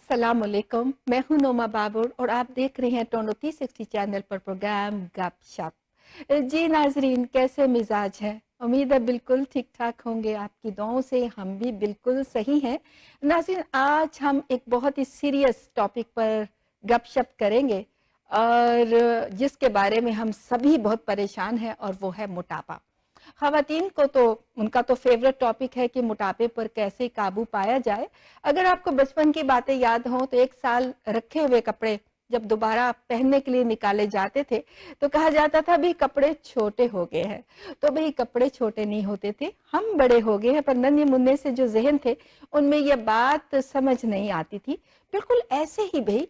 अस्सलाम वालेकुम, मैं हूं नोमा बाबर और आप देख रहे हैं टोनो 360 चैनल पर प्रोग्राम गपशप। जी नाजरीन, कैसे मिजाज हैं? उम्मीद है बिल्कुल ठीक ठाक होंगे। आपकी दुआओं से हम भी बिल्कुल सही हैं। नाजरीन, आज हम एक बहुत ही सीरियस टॉपिक पर गपशप करेंगे और जिसके बारे में हम सभी बहुत परेशान हैं, और वो है मोटापा। खवातीन को तो उनका तो फेवरेट टॉपिक है कि मोटापे पर कैसे काबू पाया जाए। अगर आपको बचपन की बातें याद हों तो एक साल रखे हुए कपड़े जब दोबारा पहनने के लिए निकाले जाते थे तो कहा जाता था भी कपड़े छोटे हो गए हैं। तो भाई कपड़े छोटे नहीं होते थे, हम बड़े हो गए हैं, पर नन्हे मुन्ने से जो जहन थे उनमें यह बात समझ नहीं आती थी। बिल्कुल ऐसे ही भाई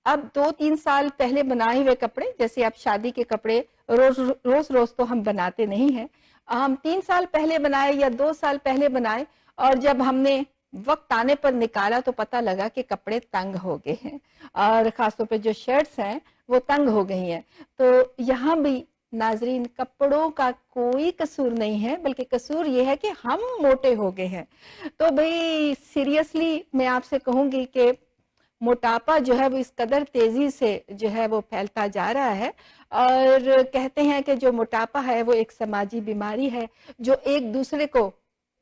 अब 2-3 साल पहले बनाए हुए कपड़े, जैसे अब शादी के कपड़े रोज रोज रोज तो हम बनाते नहीं हैं, हम 3 साल पहले बनाए या 2 साल पहले बनाए, और जब हमने वक्त आने पर निकाला तो पता लगा कि कपड़े तंग हो गए हैं, और खासतौर पे जो शर्ट्स हैं वो तंग हो गई हैं। तो यहाँ भी नाजरीन कपड़ों का कोई कसूर नहीं है, बल्कि कसूर ये है कि हम मोटे हो गए हैं। तो भाई सीरियसली मैं आपसे कहूंगी कि मोटापा जो है वो इस कदर तेजी से जो है वो फैलता जा रहा है, और कहते हैं कि जो मोटापा है वो एक समाजी बीमारी है जो एक दूसरे को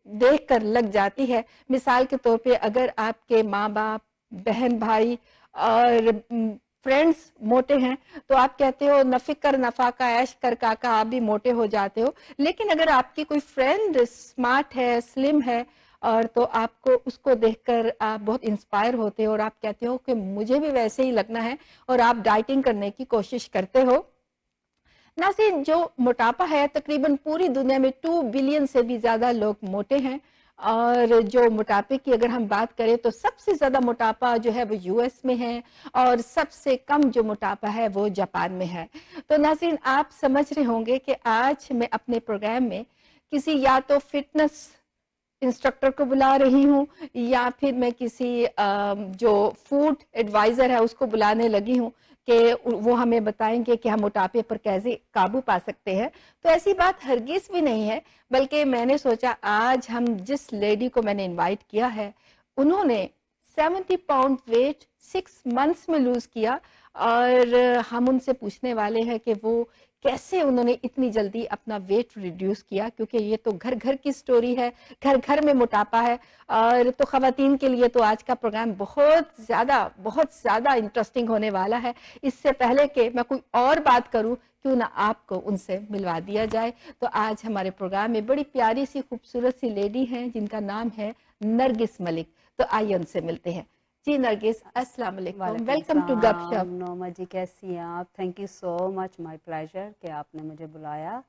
देख कर लग जाती है। मिसाल के तौर पे अगर आपके माँ बाप, बहन भाई और फ्रेंड्स मोटे हैं तो आप कहते हो न फिक्र नफा ऐश कर काका, आप भी मोटे हो जाते हो। लेकिन अगर आपकी कोई फ्रेंड स्मार्ट है, स्लिम है, और तो आपको उसको देखकर आप बहुत इंस्पायर होते हो और आप कहते हो कि मुझे भी वैसे ही लगना है, और आप डाइटिंग करने की कोशिश करते हो। नाज़रीन, जो मोटापा है तकरीबन पूरी दुनिया में 2 बिलियन से भी ज्यादा लोग मोटे हैं, और जो मोटापे की अगर हम बात करें तो सबसे ज्यादा मोटापा जो है वो यूएस में है, और सबसे कम जो मोटापा है वो जापान में है। तो नाज़रीन, आप समझ रहे होंगे कि आज मैं अपने प्रोग्राम में किसी या तो फिटनेस इंस्ट्रक्टर को बुला रही हूँ, या फिर मैं किसी जो फूड एडवाइजर है उसको बुलाने लगी हूँ कि वो हमें बताएंगे कि हम मोटापे पर कैसे काबू पा सकते हैं। तो ऐसी बात हरगिज भी नहीं है, बल्कि मैंने सोचा आज हम जिस लेडी को मैंने इनवाइट किया है उन्होंने 70 पाउंड वेट 6 मंथ्स में लूज किया, और हम उनसे पूछने वाले हैं कि वो कैसे उन्होंने इतनी जल्दी अपना वेट रिड्यूस किया, क्योंकि ये तो घर घर की स्टोरी है, घर घर में मोटापा है। और तो खवातीन के लिए तो आज का प्रोग्राम बहुत ज्यादा इंटरेस्टिंग होने वाला है। इससे पहले कि मैं कोई और बात करूं, क्यों ना आपको उनसे मिलवा दिया जाए। तो आज हमारे प्रोग्राम में बड़ी प्यारी सी खूबसूरत सी लेडी हैं जिनका नाम है नरगिस मलिक। तो आइए उनसे मिलते हैं। जी नरगिस, अस्सलाम वालेकुम, वेलकम टू गपशप। नोमा जी, कैसी हैं आप? Thank you so much, my pleasure कि आपने मुझे बुलाया।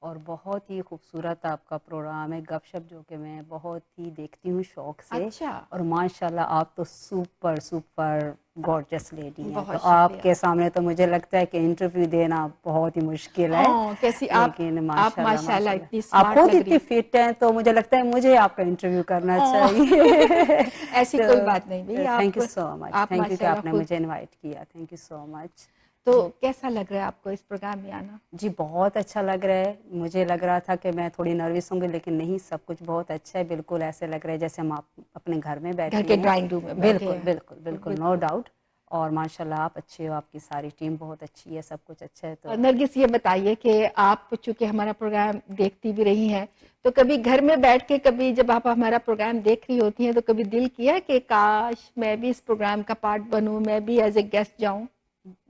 और बहुत ही खूबसूरत आपका प्रोग्राम है गपशप, जो कि मैं बहुत ही देखती हूँ शौक से। अच्छा, और माशाल्लाह आप तो सुपर सुपर गॉर्जियस लेडी हैं। तो बहुत शुक्रिया। आपके सामने तो मुझे लगता है कि इंटरव्यू देना बहुत ही मुश्किल है। कैसी लेकिन आप माशाल्लाह माशाल्लाह माशाल्लाह इतनी आप स्मार्ट खुद लग रही इतनी फिट हैं, तो मुझे लगता है मुझे आपका इंटरव्यू करना हैं। चाहिए। ऐसी कोई बात नहीं भाई, थैंक यू सो मच, आप थैंक यू कि माशाल्लाह आपने खुद। मुझे इनवाइट किया। Thank you so much. तो जी कैसा लग रहा है आपको इस प्रोग्राम में आना? जी, बहुत अच्छा लग रहा है। मुझे लग रहा था कि मैं थोड़ी नर्वस होंगी, लेकिन नहीं, सब कुछ बहुत अच्छा है। बिल्कुल ऐसे लग रहा है जैसे हम आप अपने घर में घर बैठे के हैं। ड्राइंग रूम में बैठे बिल्कुल हैं। बिल्कुल बिल्कुल, नो बिल्कुल। डाउट। और माशाल्लाह आप अच्छे हो, आपकी सारी टीम बहुत अच्छी है, सब कुछ अच्छा है। और तो नरगिस, ये बताइए कि आप चूंकि हमारा प्रोग्राम देखती भी रही हैं, तो कभी घर में बैठ के, कभी जब आप हमारा प्रोग्राम देख रही होती हैं, तो कभी दिल किया कि काश मैं भी इस प्रोग्राम का पार्ट बनूं, मैं भी एज ए गेस्ट जाऊं?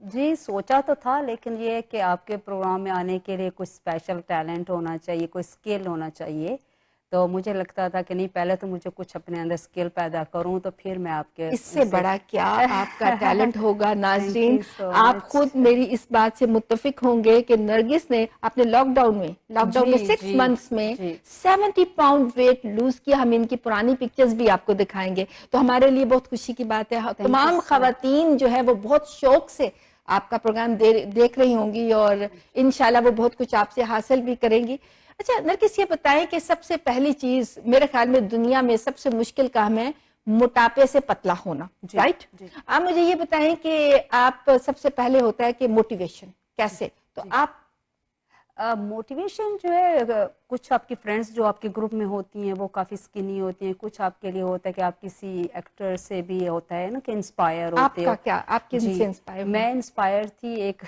जी, सोचा तो था, लेकिन ये है कि आपके प्रोग्राम में आने के लिए कुछ स्पेशल टैलेंट होना चाहिए, कोई स्किल होना चाहिए। तो मुझे लगता था कि नहीं, पहले तो मुझे कुछ अपने अंदर स्किल पैदा करूं, तो फिर मैं आपके इससे उससे। बड़ा क्या आपका टैलेंट होगा थैंक नाजरीन। यू सो आप मच। खुद मेरी इस बात से मुत्तफिक होंगे कि नरगिस ने अपने लॉकडाउन में जी 6 जी मंथ्स में जी 70 पाउंड वेट लूज किया। हम इनकी पुरानी पिक्चर्स भी आपको दिखाएंगे, तो हमारे लिए बहुत खुशी की बात है। थैंक यू तमाम सो। खवातीन जो है वो बहुत शौक से आपका प्रोग्राम देख रही होंगी, और इंशाल्लाह वो बहुत कुछ आपसे हासिल भी करेंगी। अच्छा नरगिस, ये बताएं कि सबसे पहली चीज मेरे ख्याल में दुनिया में सबसे मुश्किल काम है मोटापे से पतला होना, जी राइट? जी आप मुझे ये बताएं कि आप सबसे पहले होता है कि मोटिवेशन जी कैसे, तो जी। आप मोटिवेशन जो है कुछ आपकी फ्रेंड्स जो आपके ग्रुप में होती हैं वो काफ़ी स्किनी होती हैं, कुछ आपके लिए होता है कि आप किसी एक्टर से भी होता है ना कि इंस्पायर होते आपका हो। क्या, आप किन जी, से इंस्पायर हुए? मैं इंस्पायर थी एक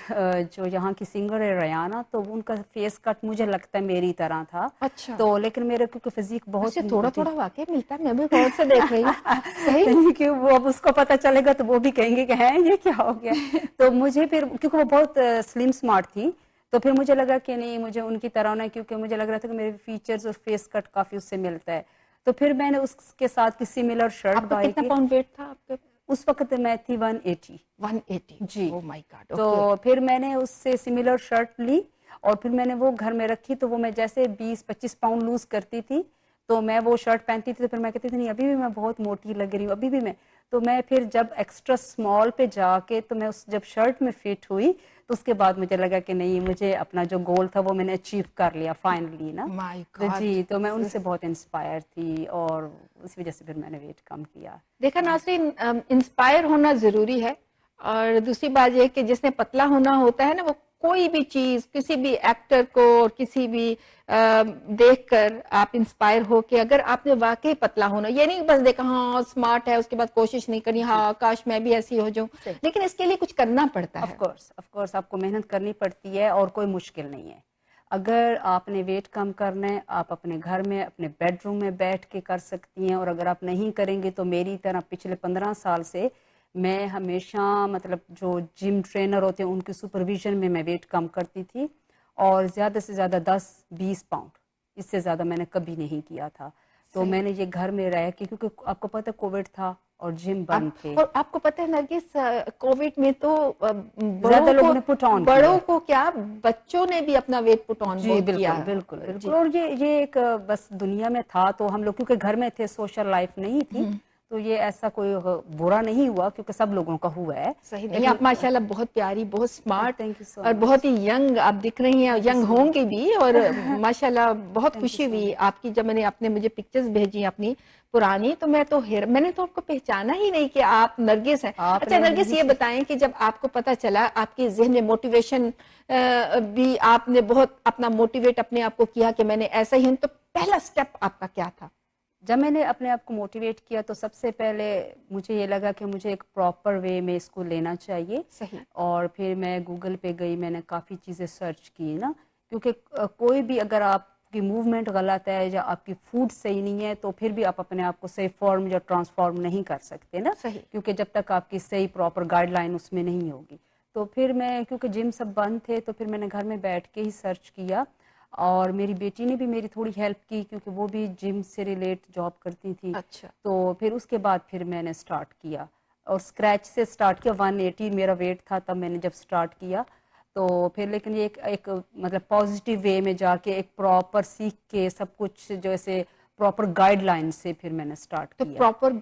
जो यहाँ की सिंगर है रयाना, तो उनका फेस कट मुझे लगता है मेरी तरह था। अच्छा, तो लेकिन मेरे क्योंकि फिजिक बहुत अच्छा, थोड़ा थोड़ा वाकई मिलता है, मैं भी गौर से देख रही हूँ। सही में? नहीं कि वो अब उसको पता चलेगा तो वो भी कहेंगे कि है ये क्या हो गया। तो मुझे फिर क्योंकि वो बहुत स्लिम स्मार्ट थी, तो फिर मुझे लगा कि नहीं मुझे उनकी तरह होना है, क्योंकि मुझे लग रहा था कि मेरे फीचर्स और फेस कट काफी उससे मिलता है। तो फिर मैंने उसके साथ की सिमिलर शर्ट आपका बाय कितना की। पाउंड वेट था आपके? उस वक्त मैं थी 180। 180। जी। ओह माय गॉड, तो ओके। फिर मैंने उससे सिमिलर शर्ट ली और फिर मैंने वो घर में रखी, तो वो मैं जैसे 20-25 पाउंड लूज करती थी, तो मैं वो शर्ट पहनती थी, तो फिर मैं कहती थी नहीं अभी भी मैं बहुत मोटी लग रही हूँ, अभी भी मैं। तो मैं फिर जब एक्स्ट्रा स्मॉल पे जाके तो मैं उस जब शर्ट में फिट हुई, तो उसके बाद मुझे लगा कि नहीं मुझे अपना जो गोल था वो मैंने अचीव कर लिया फाइनली ना। माय तो गॉड। जी, तो मैं उनसे बहुत इंस्पायर थी और उस वजह से फिर मैंने वेट कम किया। देखा नाज़रीन, इंस्पायर होना जरूरी है, और दूसरी बात ये कि जिसने पतला होना होता है ना, वो कोई भी चीज किसी भी एक्टर को और किसी भी देखकर आप इंस्पायर हो कि अगर आपने वाकई पतला होना, ये नहीं बस देखा हाँ स्मार्ट है उसके बाद कोशिश नहीं करनी, जी, हाँ काश मैं भी ऐसी हो जाऊं, सही। लेकिन इसके लिए कुछ करना पड़ता ऑफ है। कोर्स आपको मेहनत करनी पड़ती है और कोई मुश्किल नहीं है। अगर आपने वेट कम करना है, आप अपने घर में अपने बेडरूम में बैठ के कर सकती हैं, और अगर आप नहीं करेंगे तो मेरी तरह पिछले 15 साल से मैं हमेशा मतलब जो जिम ट्रेनर होते हैं उनके सुपरविजन में मैं वेट कम करती थी, और ज़्यादा से ज़्यादा 10-20 पाउंड, इससे ज़्यादा मैंने कभी नहीं किया था। तो सही। मैंने ये घर में रह के, क्योंकि आपको पता है कोविड था और जिम आप, बंद थे, और आपको पता है नरगिस, कोविड में तो ज़्यादा लोगों ने पुट ऑन बड़ों किया। को क्या, बच्चों ने भी अपना वेट पुट ऑन जी बहुत किया। बिल्कुल बिल्कुल बिल्कुल। जी। और ये एक बस दुनिया में था, तो हम लोग क्योंकि घर में थे, सोशल लाइफ नहीं थी, तो ये ऐसा कोई बुरा नहीं हुआ क्योंकि सब लोगों का हुआ है। सही नहीं, लेकिन आप माशाल्लाह बहुत प्यारी, बहुत स्मार्ट थैंक यू सो और मच। बहुत ही यंग आप दिख रही हैं, थैंक यू यंग सो होंगी मच। भी। और माशाल्लाह बहुत थैंक यू खुशी सो हुई मच। आपकी, जब मैंने आपने मुझे पिक्चर्स भेजी अपनी पुरानी, तो मैं तो मैंने तो आपको पहचाना ही नहीं कि आप नरगिस हैं। अच्छा आपने नरगिस, ये मुझे बताएं कि जब आपको पता चला, आपके जहन में मोटिवेशन भी, आपने बहुत अपना मोटिवेट अपने आप को किया कि मैंने ऐसा ही हूं, तो पहला स्टेप आपका क्या था? जब मैंने अपने आप को मोटिवेट किया तो सबसे पहले मुझे ये लगा कि मुझे एक प्रॉपर वे में इसको लेना चाहिए। सही। और फिर मैं गूगल पे गई, मैंने काफ़ी चीज़ें सर्च की ना, क्योंकि कोई भी अगर आपकी मूवमेंट गलत है या आपकी फूड सही नहीं है तो फिर भी आप अपने आप को सही फॉर्म या ट्रांसफॉर्म नहीं कर सकते ना, सही। क्योंकि जब तक आपकी सही प्रॉपर गाइडलाइन उसमें नहीं होगी। तो फिर मैं, क्योंकि जिम सब बंद थे, तो फिर मैंने घर में बैठ के ही सर्च किया, और मेरी बेटी ने भी मेरी थोड़ी हेल्प की क्योंकि वो भी जिम से रिलेट जॉब करती थी। अच्छा। तो फिर उसके बाद फिर मैंने स्टार्ट किया और स्क्रैच से स्टार्ट किया। 180 मेरा वेट था तब मैंने जब स्टार्ट किया। तो फिर लेकिन ये एक मतलब पॉजिटिव वे में जाके एक प्रॉपर सीख के सब कुछ जो ऐसे प्रॉपर गाइडलाइन से फिर मैंने स्टार्ट तो किया। प्रॉपर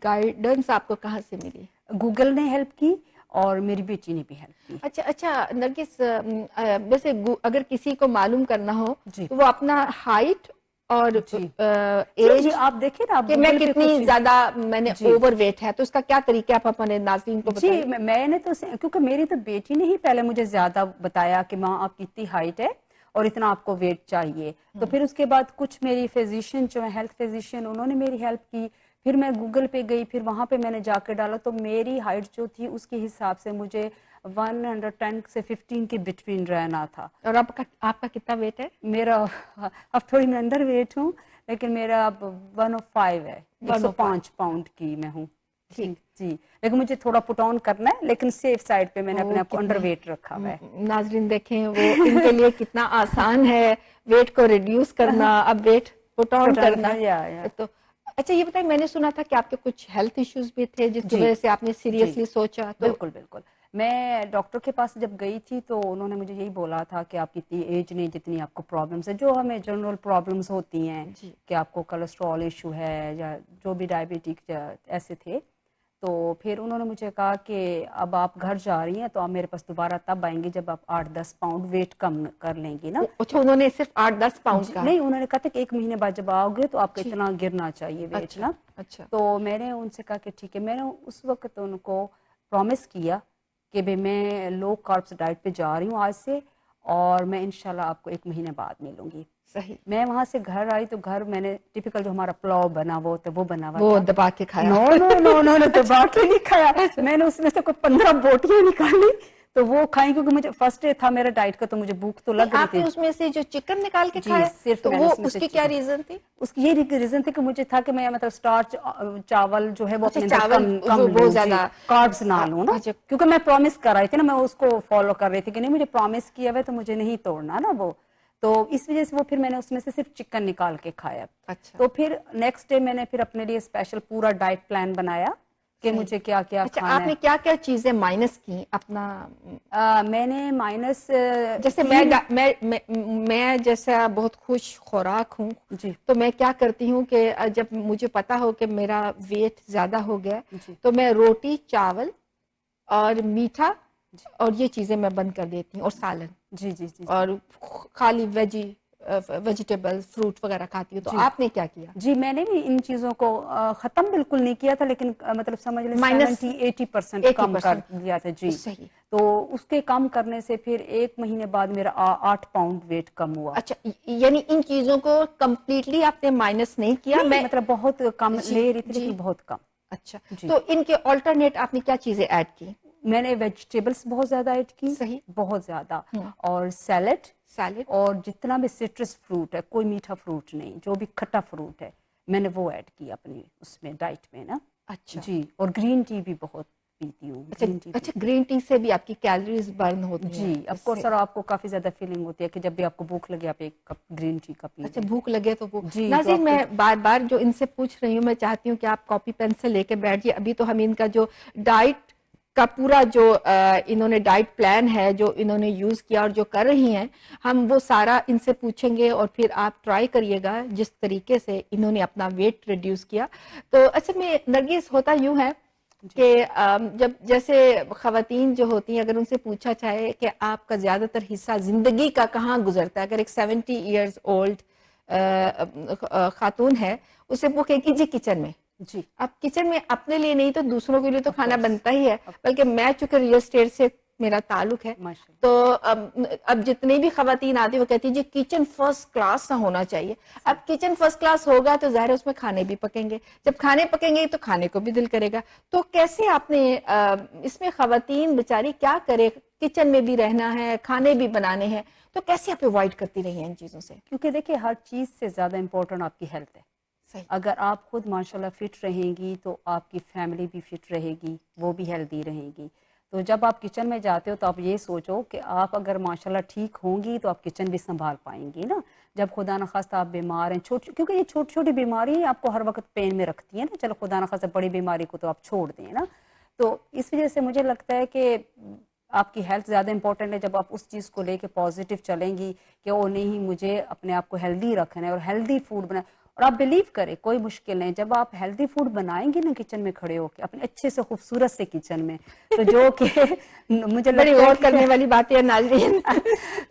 गाइडेंस आपको कहाँ से मिली? गूगल ने हेल्प की और मेरी बेटी ने भी हेल्प की। अच्छा अच्छा नरगिस, वैसे अगर किसी को मालूम करना हो जी तो वो अपना हाइट और जी जी जी, एज, आप देखिए ना, आप कि मैं गूगल पे कितनी कुछ। ज्यादा मैंने जी ओवर वेट है, तो उसका क्या तरीका है, आप अपने नाज़रीन को जी, बताइए। मैंने तो क्योंकि मेरी तो बेटी ने ही पहले मुझे ज्यादा बताया कि माँ आपकी इतनी हाइट है और इतना आपको वेट चाहिए। तो फिर उसके बाद कुछ मेरी फिजिशियन जो है, हेल्थ फिजिशियन, उन्होंने मेरी हेल्प की। फिर मैं गूगल पे गई, फिर वहां पे मैंने जाकर डाला, तो मेरी हाइट जो थी उसके हिसाब से मुझे 110 से 15 के बिटवीन रहना था। और आपका आपका कितना वेट है? मेरा अब थोड़ी मैं अंडर वेट हूँ, लेकिन मेरा अब 105 है, 105। 105 पाउंड की मैं हूँ। जी ठीक। जी, लेकिन मुझे थोड़ा पुट ऑन करना है, लेकिन सेफ साइड पे मैंने अपने वो आप को अंडर कितने, वेट रखा हुआ है। नाज़रीन देखें, वो इनके लिए कितना आसान है वेट को रिड्यूस करना, अब weight put on put on करना। या तो अच्छा ये बताइए, मैंने सुना था कि आपके कुछ हेल्थ इश्यूज भी थे जिसकी जी वजह से आपने जी, सीरियसली सोचा, तो बिल्कुल बिल्कुल। मैं डॉक्टर के पास जब गई थी तो उन्होंने मुझे यही बोला था कि आपकी इतनी एज नहीं, जितनी आपको प्रॉब्लम्स है, जो हमें जनरल प्रॉब्लम्स होती हैं, जी। कि आपको कोलेस्ट्रॉल इशू है या जो भी डायबिटिक ऐसे थे। तो फिर उन्होंने मुझे कहा कि अब आप घर जा रही हैं तो आप मेरे पास दोबारा तब आएंगी जब आप 8-10 पाउंड वेट कम कर लेंगी ना। अच्छा, उन्होंने सिर्फ 8-10 पाउंड का? नहीं, उन्होंने कहा था कि 1 महीने बाद जब आओगे तो आपका ठीक। इतना गिरना चाहिए वेट अच्छा। ना। अच्छा। तो मैंने उनसे कहा कि ठीक है। मैंने उस वक्त उनको प्रॉमिस किया कि भाई मैं लो कार्ब्स डाइट पे जा रही हूँ आज से, اور میں انشاءاللہ آپ کو 1 مہینے بعد ملوں گی. صحیح. میں وہاں سے گھر آئی تو گھر میں نے ٹپیکل جو ہمارا پلاؤ بنا ہوا ہوتا ہے وہ بنا ہوا وہ تھا. دبا کے کھایا؟ نو نو نو نو نو دبا کے نہیں کھایا. میں نے اس میں سے کوئی 15 بوٹیاں نکالی تو وہ کھائیں, کیونکہ مجھے فرسٹ ڈے تھا میرا ڈائٹ کا, تو مجھے بھوک تو لگ رہی آپ تھی. نے اس میں سے جو چکن نکال کے جی کھایا صرف تو میں نے وہ اس میں اس سے کی کیا ریزن تھی؟ اس کی یہ ریزن تھی کہ مجھے تھا کہ میں مطلب اسٹارچ چاول جو ہے وہ اچھا اپنے اندر چاول کم کم وہ لوں, بہت جی زیادہ کاربس نہ لوں نا, اچھا کیونکہ میں پرومس کر رہی تھی نا, میں اس کو فالو کر رہی تھی کہ نہیں مجھے پرومس کیا ہوا ہے تو مجھے نہیں توڑنا نا وہ, تو اس وجہ سے وہ پھر میں نے اس میں سے صرف چکن نکال کے کھایا. اچھا تو پھر نیکسٹ ڈے میں نے پھر اپنے لیے اسپیشل پورا ڈائٹ پلان بنایا کہ صحیح. مجھے کیا کیا اچھا کھانا آپ نے کیا کیا چیزیں مائنس کی اپنا؟ میں نے مائنس جیسے میں جیسا بہت خوش خوراک ہوں, جی تو میں کیا کرتی ہوں کہ جب مجھے پتا ہو کہ میرا ویٹ زیادہ ہو گیا جی تو میں روٹی چاول اور میٹھا جی اور یہ چیزیں میں بند کر دیتی ہوں, اور سالن جی جی جی اور خالی ویجیٹیبل فروٹ وغیرہ کھاتی ہوں. تو جی آپ نے کیا کیا؟ جی میں نے بھی ان چیزوں کو ختم بالکل نہیں کیا تھا, لیکن مطلب سمجھ لیں مائنس 70-80% کم کر 80%. دیا تھا. جی صحیح. تو اس کے کم کرنے سے پھر 1 مہینے بعد میرا 8 پاؤنڈ ویٹ کم ہوا. اچھا یعنی ان چیزوں کو کمپلیٹلی آپ نے مائنس نہیں کیا؟ نہیں میں مطلب بہت کم جی لے رہی تھی جی لیکن بہت کم. اچھا, جی تو ان کے آلٹرنیٹ آپ نے کیا چیزیں ایڈ کی؟ میں نے ویجیٹیبلس بہت زیادہ ایڈ کی, صحیح. بہت زیادہ, اور سیلڈ, سیلڈ, اور جتنا بھی سٹرس فروٹ ہے, کوئی میٹھا فروٹ نہیں, جو بھی کھٹا فروٹ ہے میں نے وہ ایڈ کیا اپنی اس میں ڈائٹ میں نا. اچھا جی اور گرین ٹی بھی بہت پیتی ہوں. اچھا گرین ٹی اچھا گرین ٹی سے بھی آپ کی کیلوریز برن ہوتی ہیں؟ جی آف کورس, اور آپ کو کافی زیادہ فیلنگ ہوتی ہے کہ جب بھی آپ کو بھوک لگے آپ 1 کپ گرین ٹی کا پی اچھا لیں. بھوک لگے تو وہ. جی تو ناظرین آپ کو میں بار بار جو ان سے پوچھ رہی ہوں, میں چاہتی ہوں کہ آپ کاپی پینسل لے کے بیٹھ جائے. ابھی تو ہم ان کا جو ڈائٹ کا پورا جو انہوں نے ڈائٹ پلان ہے جو انہوں نے یوز کیا اور جو کر رہی ہیں, ہم وہ سارا ان سے پوچھیں گے, اور پھر آپ ٹرائی کریے گا جس طریقے سے انہوں نے اپنا ویٹ ریڈیوس کیا. تو اصل میں نرگس ہوتا یوں ہے جی کہ جب جیسے خواتین جو ہوتی ہیں, اگر ان سے پوچھا جائے کہ آپ کا زیادہ تر حصہ زندگی کا کہاں گزرتا ہے, اگر ایک 70 ایئرز اولڈ خاتون ہے, اسے وہ کہے کہ جی کچن میں. جی اب کچن میں اپنے لیے نہیں تو دوسروں کے لیے تو آف کھانا کورس بنتا ہی ہے, آف بلکہ میں چونکہ ریئل اسٹیٹ سے میرا تعلق ہے, ماشاء تو اب جتنی بھی خواتین آتی ہیں وہ کہتی ہیں جی کچن فرسٹ کلاس ہونا چاہیے. اب اللہ. کچن فرسٹ کلاس ہوگا تو ظاہر ہے اس میں کھانے بھی پکیں گے, جب کھانے پکیں گے تو کھانے کو بھی دل کرے گا. تو کیسے آپ نے اس میں خواتین بیچاری کیا کرے, کچن میں بھی رہنا ہے, کھانے بھی بنانے ہیں, تو کیسے آپ اوائڈ کرتی رہی ہیں ان چیزوں سے؟ کیونکہ دیکھیے ہر چیز سے زیادہ امپورٹنٹ آپ کی ہیلتھ ہے. صحیح. اگر آپ خود ماشاءاللہ فٹ رہیں گی تو آپ کی فیملی بھی فٹ رہے گی, وہ بھی ہیلدی رہے گی. تو جب آپ کچن میں جاتے ہو تو آپ یہ سوچو کہ آپ اگر ماشاءاللہ ٹھیک ہوں گی تو آپ کچن بھی سنبھال پائیں گی نا. جب خدا نخواستہ آپ بیمار ہیں, کیونکہ یہ چھوٹی چھوٹی بیماری آپ کو ہر وقت پین میں رکھتی ہیں نا, چلو خدا نخواستہ بڑی بیماری کو تو آپ چھوڑ دیں نا. تو اس وجہ سے مجھے لگتا ہے کہ آپ کی ہیلتھ زیادہ امپورٹنٹ ہے. جب آپ اس چیز کو لے کے پازیٹیو چلیں گی کہ وہ نہیں مجھے اپنے آپ کو ہیلدی رکھنا ہے اور ہیلدی فوڈ بنا, اور آپ بلیو کریں کوئی مشکل نہیں, جب آپ ہیلدی فوڈ بنائیں گے نا کچن میں کھڑے ہو کے اپنے اچھے سے خوبصورت سے کچن میں, تو جو کہ مجھے بڑی لگتا ہے غور کہ کرنے والی بات ہے ناظرین.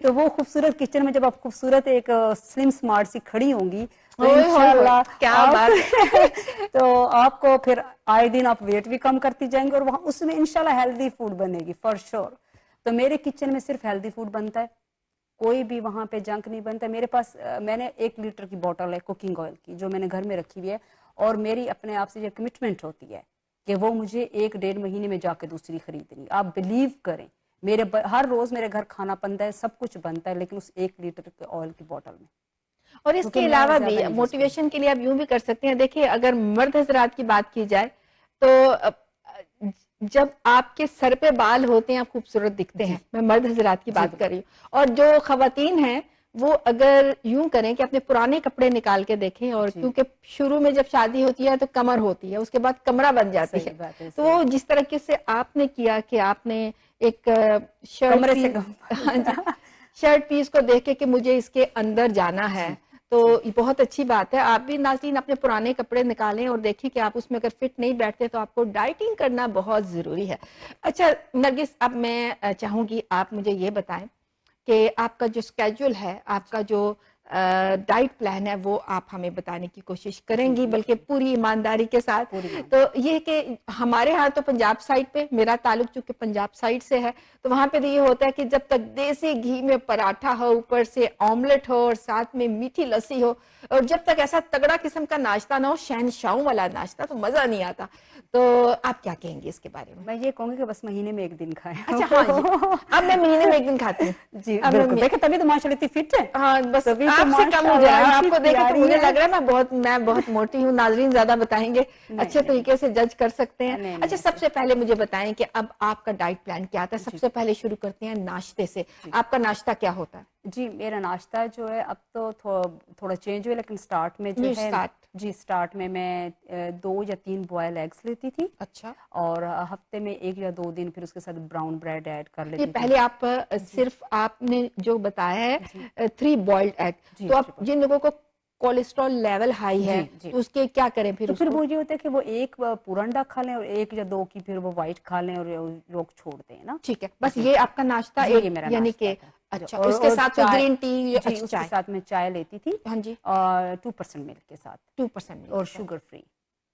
تو وہ خوبصورت کچن میں جب آپ خوبصورت ایک سلم سمارٹ سی کھڑی ہوں گی تو اوئے ہوئے ہوئے انشاءاللہ کیا آپ بات ہے. تو آپ کو پھر آئے دن آپ ویٹ بھی کم کرتی جائیں گے, اور وہاں اس میں انشاءاللہ ہیلدی فوڈ بنے گی فار شور. تو میرے کچن میں صرف ہیلدی فوڈ بنتا ہے, کوئی بھی وہاں پہ جنک نہیں بنتا. میرے پاس میں نے 1 لیٹر کی بوٹل ہے کوکنگ آئل کی جو میں نے گھر میں رکھی ہوئی ہے, اور میری اپنے آپ سے یہ کمٹمنٹ ہوتی ہے کہ وہ مجھے 1-1.5 مہینے میں جا کے دوسری خریدنی. آپ بلیو کریں میرے ہر روز میرے گھر کھانا بنتا ہے, سب کچھ بنتا ہے, لیکن اس 1 لیٹر کے آئل کی بوٹل میں. اور اس کیونکہ کے میں علاوہ بھی زیادہ نہیں یوز کروں. موٹیویشن کے لیے آپ یوں بھی کر سکتے ہیں. دیکھیے اگر مرد حضرات کی بات کی جائے تو جب آپ کے سر پہ بال ہوتے ہیں آپ خوبصورت دکھتے جی ہیں, میں مرد حضرات کی جی بات کر رہی ہوں. اور جو خواتین ہیں وہ اگر یوں کریں کہ اپنے پرانے کپڑے نکال کے دیکھیں, اور جی کیونکہ شروع میں جب شادی ہوتی ہے تو کمر ہوتی ہے, اس کے بعد کمرہ بن جاتی ہے, صحیح بات ہے, تو صحیح وہ جس طریقے سے آپ نے کیا کہ آپ نے ایک شرٹ کمرے سے پیس, کم. ہاں جی, شرٹ پیس کو دیکھ کے مجھے اس کے اندر جانا ہے, جی تو جی یہ بہت اچھی بات ہے. آپ بھی ناظرین اپنے پرانے کپڑے نکالیں اور دیکھیں کہ آپ اس میں اگر فٹ نہیں بیٹھتے تو آپ کو ڈائٹنگ کرنا بہت ضروری ہے. اچھا نرگس, اب میں چاہوں گی آپ مجھے یہ بتائیں کہ آپ کا جو اسکیجول ہے, آپ کا جو डाइट प्लान है वो आप हमें बताने की कोशिश करेंगी, बल्कि पूरी ईमानदारी के साथ। पूरी तो ये कि हमारे यहाँ तो पंजाब साइड पे, मेरा ताल्लुक चूंकि पंजाब साइड से है, तो वहां पे तो ये होता है कि जब तक देसी घी में पराठा हो, ऊपर से ऑमलेट हो और साथ में मीठी लस्सी हो, और जब तक ऐसा तगड़ा किस्म का नाश्ता ना हो, शहनशाहों वाला नाश्ता, तो मजा नहीं आता। तो आप क्या कहेंगे इसके बारे में? मैं ये कहूंगी कि बस महीने में एक दिन खाएं। अच्छा, हाँ जी, अब मैं महीने में एक दिन खाती हूँ। जी अब बिल्कुल, मैं देखो तभी तो माशाल्लाह इतनी फिट है। हाँ, बस तभी तो आपसे कम हो जाए, माशाल्लाह आपको इतनी देखे तो प्यारी मुझे है। लग रहा है मैं बहुत मोटी हूँ। नाजरीन ज्यादा बताएंगे, नहीं, अच्छे नहीं, तरीके से जज कर सकते हैं। नहीं, अच्छा, नहीं, सबसे पहले मुझे बताएं कि अब आपका डाइट प्लान क्या था। सबसे पहले शुरू करते हैं नाश्ते से। आपका नाश्ता क्या होता है? जी, मेरा नाश्ता जो है अब तो थोड़ा चेंज हुआ, लेकिन स्टार्ट में जो जी, है, स्टार्ट। जी स्टार्ट में मैं 2 या 3 बॉयल एग्स लेती थी, अच्छा, और हफ्ते में 1 या 2 दिन फिर उसके साथ ब्राउन ब्रेड ऐड कर ये लेती थी। पहले आप सिर्फ आपने जो बताया है 3 बॉइल्ड एग, जी, तो आप triple। जिन लोगों को कोलेस्ट्रॉल लेवल हाई है, जी, जी। तो उसके क्या करें फिर तो फिर उसको? वो ये होता है कि वो एक पूरा अंडा खा लें और 1 या 2 की फिर वो वाइट खा लें, और लोग छोड़ दें ना। ठीक है, बस जी, ये आपका नाश्ता जी, एक, ये मेरा यानी नाश्ता कि था। अच्छा, इसके और साथ तो चाय, ग्रीन टी, जी अच्छा, उसके चाय, साथ मैं चाय लेती थी, हाँ जी, 2% मिल्क के साथ 2% मिल्क और के साथ, शुगर फ्री।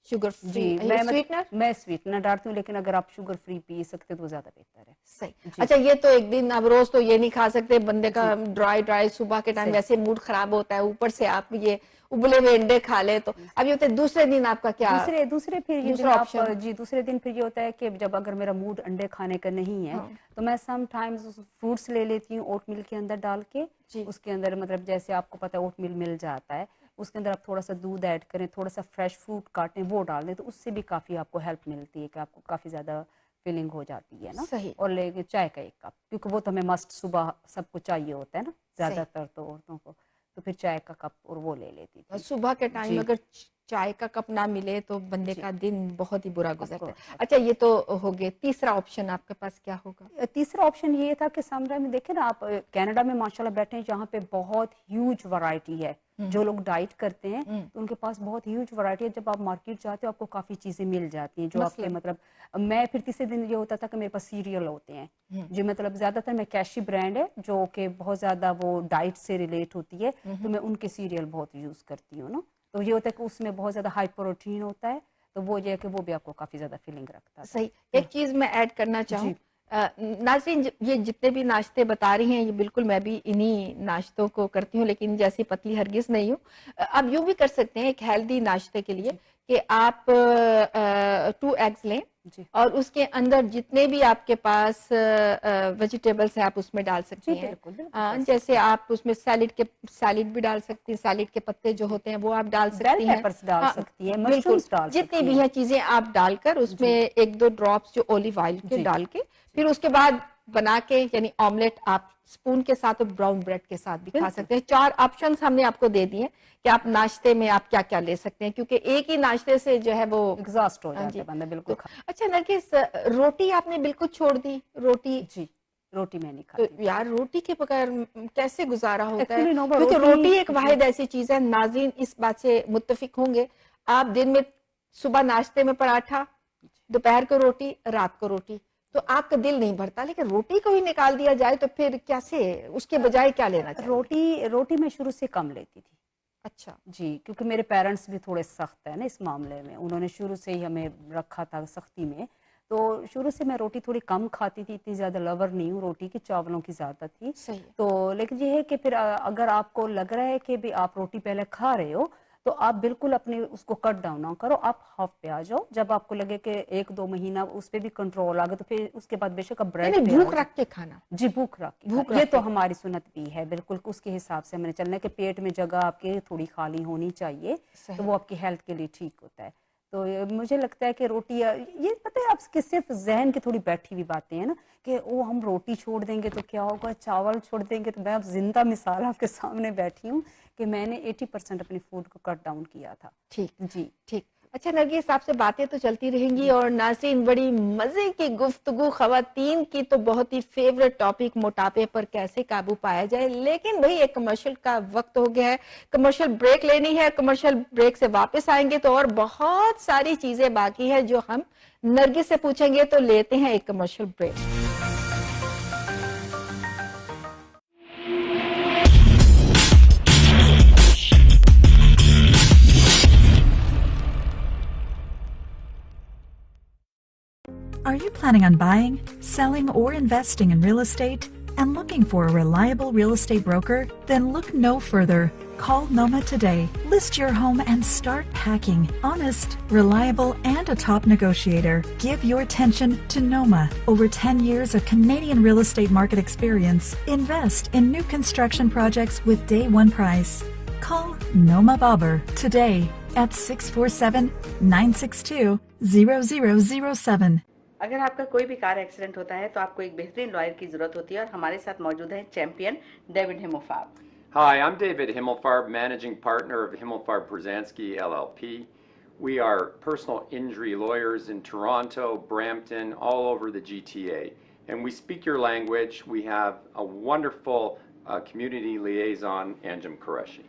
शुगर जी, फ्री, स्वीटनर। मैं स्वीटनर डालती हूँ, लेकिन अगर आप शुगर फ्री पी सकते तो वो ज्यादा बेहतर है। सही। जी, अच्छा, ये तो एक दिन, अब रोज तो ये नहीं खा सकते, बंदे का जी, ड्राई सुबह के टाइम सही। वैसे मूड खराब होता है, ऊपर से आप ये उबले हुए अंडे खा ले, तो अब ये होता है दूसरे दिन आपका क्या दूसरे फिर ये दिन दूसरा आप, ऑप्शन? जी दूसरे दिन फिर ये होता है कि जब अगर मेरा मूड अंडे खाने का नहीं है, हाँ तो मैं सम टाइम्स फ्रूट्स ले लेती हूँ ओट मिल के अंदर डाल के। जी, उसके अंदर मतलब जैसे आपको पता है ओट मिल मिल जाता है, उसके अंदर आप थोड़ा सा दूध ऐड करें, थोड़ा सा फ्रेश फ्रूट काटें, वो डाल दें, तो उससे भी काफ़ी आपको हेल्प मिलती है कि आपको काफ़ी ज़्यादा फीलिंग हो जाती है ना। सही और लेके चाय का 1 कप, क्योंकि वो तो हमें मस्ट सुबह सबको चाहिए होता है ना, सही। ज़्यादातर तो औरतों को, तो फिर चाय का कप और वो ले लेती और थी। सुबह के टाइम जी, अगर चाय का कप ना मिले तो बंदे जी, का दिन बहुत ही बुरा ऑफ गुजरता है। कोर्स, ऑफ अच्छा, ये तो हो गए, तीसरा ऑप्शन आपके पास क्या होगा? तीसरा ऑप्शन ये था कि समटाइम में देखे ना आप, कनाडा में माशाल्लाह बैठे हैं जहाँ पे बहुत ह्यूज वैरायटी है। जो लोग डाइट करते हैं तो उनके पास बहुत ह्यूज वैरायटी है। जब आप मार्केट जाते हो आपको काफ़ी चीज़ें मिल जाती हैं जो आपके मसलन मतलब, मैं फिर तीसरे दिन ये होता था कि मेरे पास सीरियल होते हैं जो मतलब ज़्यादातर, मैं कैशी ब्रांड है जो कि बहुत ज़्यादा वो डाइट से रिलेट होती है, तो मैं उनके सीरियल बहुत यूज़ करती हूँ ना। तो ये होता है कि उसमें बहुत ज़्यादा हाई प्रोटीन होता है, तो वो ये है कि वो भी आपको काफ़ी ज़्यादा फीलिंग रखता था। सही। एक चीज मैं ऐड करना चाहूँ, जी, नाज़रीन, ये जितने भी नाश्ते बता रही हैं, ये बिल्कुल मैं भी इन्हीं नाश्तों को करती हूँ, लेकिन जैसी पतली हरगिज नहीं हूँ। आप यूं भी कर सकते हैं एक हेल्दी नाश्ते के लिए जी, कि आप 2 एग्स लें जी, और उसके अंदर जितने भी आपके पास वेजिटेबल्स हैं आप उसमें डाल सकती जी, हैं। बिल्कुल, बिल्कुल कर जैसे सकते हैं। आप उसमें सैलिड भी डाल सकती हैं, सैलिड के पत्ते जो होते हैं वो आप डाल बेल सकती हैं। पेपर्स डाल हाँ, सकती है, बिल्कुल, मशरूम्स डाल जितनी सकती भी हैं। हैं चीजें आप डालकर उसमें जी, 1-2 ड्रॉप्स जो ऑलिव ऑयल के जी, डाल के, जी, फिर उसके बाद बना के, यानी ऑमलेट आप स्पून के साथ और ब्राउन ब्रेड के साथ भी खा बिल्कुल। सकते हैं। 4 ऑप्शंस हमने आपको दे दिए कि आप नाश्ते में आप क्या क्या ले सकते हैं, क्योंकि एक ही नाश्ते से जो है वो, एग्जॉस्ट हो हाँ जाता जी। है बंदा, बिल्कुल तो अच्छा नरगिस, रोटी आपने बिल्कुल छोड़ दी? रोटी जी, रोटी मैं नहीं तो खाती थी। यार, रोटी के बगैर कैसे गुजारा होता है? एक्चुअली नो क्योंकि रोटी, रोटी एक जी, वाहिद ऐसी चीज है, नाज़रीन इस बात से मुत्तफिक होंगे, आप दिन में सुबह नाश्ते में पराठा, दोपहर को रोटी, रात को रोटी, तो आपका दिल नहीं भरता, लेकिन रोटी को ही निकाल दिया जाए तो फिर कैसे, उसके बजाय क्या लेना चाहिए? रोटी रोटी मैं शुरू से कम लेती थी। अच्छा, जी, क्योंकि मेरे पेरेंट्स भी थोड़े सख्त है ना इस मामले में, उन्होंने शुरू से ही हमें रखा था सख्ती में, तो शुरू से मैं रोटी थोड़ी कम खाती थी, इतनी ज़्यादा लवर नहीं हूँ रोटी की, चावलों की ज़्यादा थी। सही है। तो लेकिन ये है कि फिर अगर आपको लग रहा है कि भी आप रोटी पहले खा रहे हो, तो आप बिल्कुल अपने उसको कट डाउन ना करो, आप हाफ पे आ जाओ। जब आपको लगे कि 1-2 महीना उस पर भी कंट्रोल आ गया, तो फिर उसके बाद बेशक आप ब्रेड यानी पे आ भूख जाओ। रख के खाना, जी, भूख रख के भूख खाना, ये रख तो के। हमारी सुन्नत भी है, बिल्कुल उसके हिसाब से हमने चलना है कि पेट में जगह आपके थोड़ी खाली होनी चाहिए, तो सही। वो आपकी हेल्थ के लिए ठीक होता है। तो मुझे लगता है कि रोटी, ये पता है आपके सिर्फ जहन की थोड़ी बैठी हुई बातें हैं ना, कि वो हम रोटी छोड़ देंगे तो क्या होगा, चावल छोड़ देंगे, तो मैं अब जिंदा मिसाल आपके सामने बैठी हूँ कि मैंने 80% अपनी फूड को कट डाउन किया था। ठीक, जी, ठीक। अच्छा नरगिस, आपसे बातें तो चलती रहेंगी जी, और नाज़रीन, बड़ी मजे की गुफ्तगू, खवातीन की तो बहुत ही फेवरेट टॉपिक, मोटापे पर कैसे काबू पाया जाए। लेकिन भाई एक कमर्शियल का वक्त हो गया है, कमर्शियल ब्रेक लेनी है, कमर्शियल ब्रेक से वापस आएंगे तो और बहुत सारी चीजें बाकी है जो हम नरगिस से पूछेंगे। तो लेते हैं एक commercial break. Are you planning on buying, selling, or investing in real estate and looking for a reliable real estate broker? Then look no further. Call Noma today. List your home and start packing. Honest, reliable, and a top negotiator. Give your attention to Noma. Over 10 years of Canadian real estate market experience. Invest in new construction projects with day one price. Call Noma Bobber today at 647-962-0007. अगर आपका कोई भी car accident होता है तो आपको एक बेहतरीन लॉयर की जरूरत होती है और हमारे साथ मौजूद हैं champion David Himmelfarb. Hi, I'm David Himmelfarb, managing partner of Himmelfarb Brzezinski LLP. We are personal injury lawyers in Toronto, Brampton, all over the GTA. And we speak your language. We have a wonderful community liaison, Anjum Qureshi.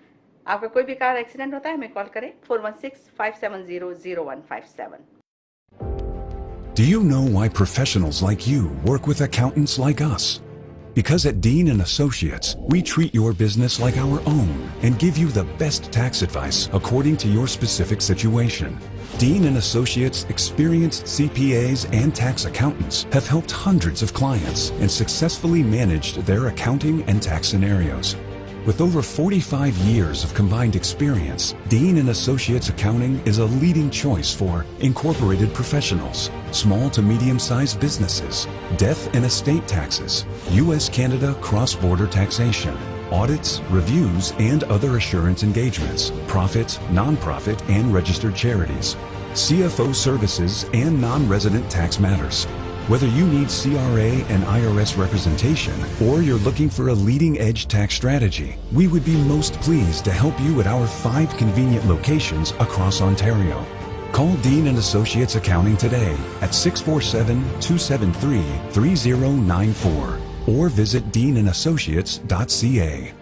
आपका कोई भी car accident होता है हमें call करें 416-570-0157. Do you know why professionals like you work with accountants like us? Because at Dean & Associates, we treat your business like our own and give you the best tax advice according to your specific situation. Dean & Associates experienced CPAs and tax accountants have helped hundreds of clients and successfully managed their accounting and tax scenarios. With over 45 years of combined experience, Dean & Associates Accounting is a leading choice for incorporated professionals, small to medium-sized businesses, death and estate taxes, U.S.-Canada cross-border taxation, audits, reviews, and other assurance engagements, profit, non-profit, and registered charities, CFO services, and non-resident tax matters. Whether you need CRA and IRS representation or you're looking for a leading-edge tax strategy, we would be most pleased to help you at our 5 convenient locations across Ontario. Call Dean & Associates Accounting today at 647-273-3094 or visit deanandassociates.ca.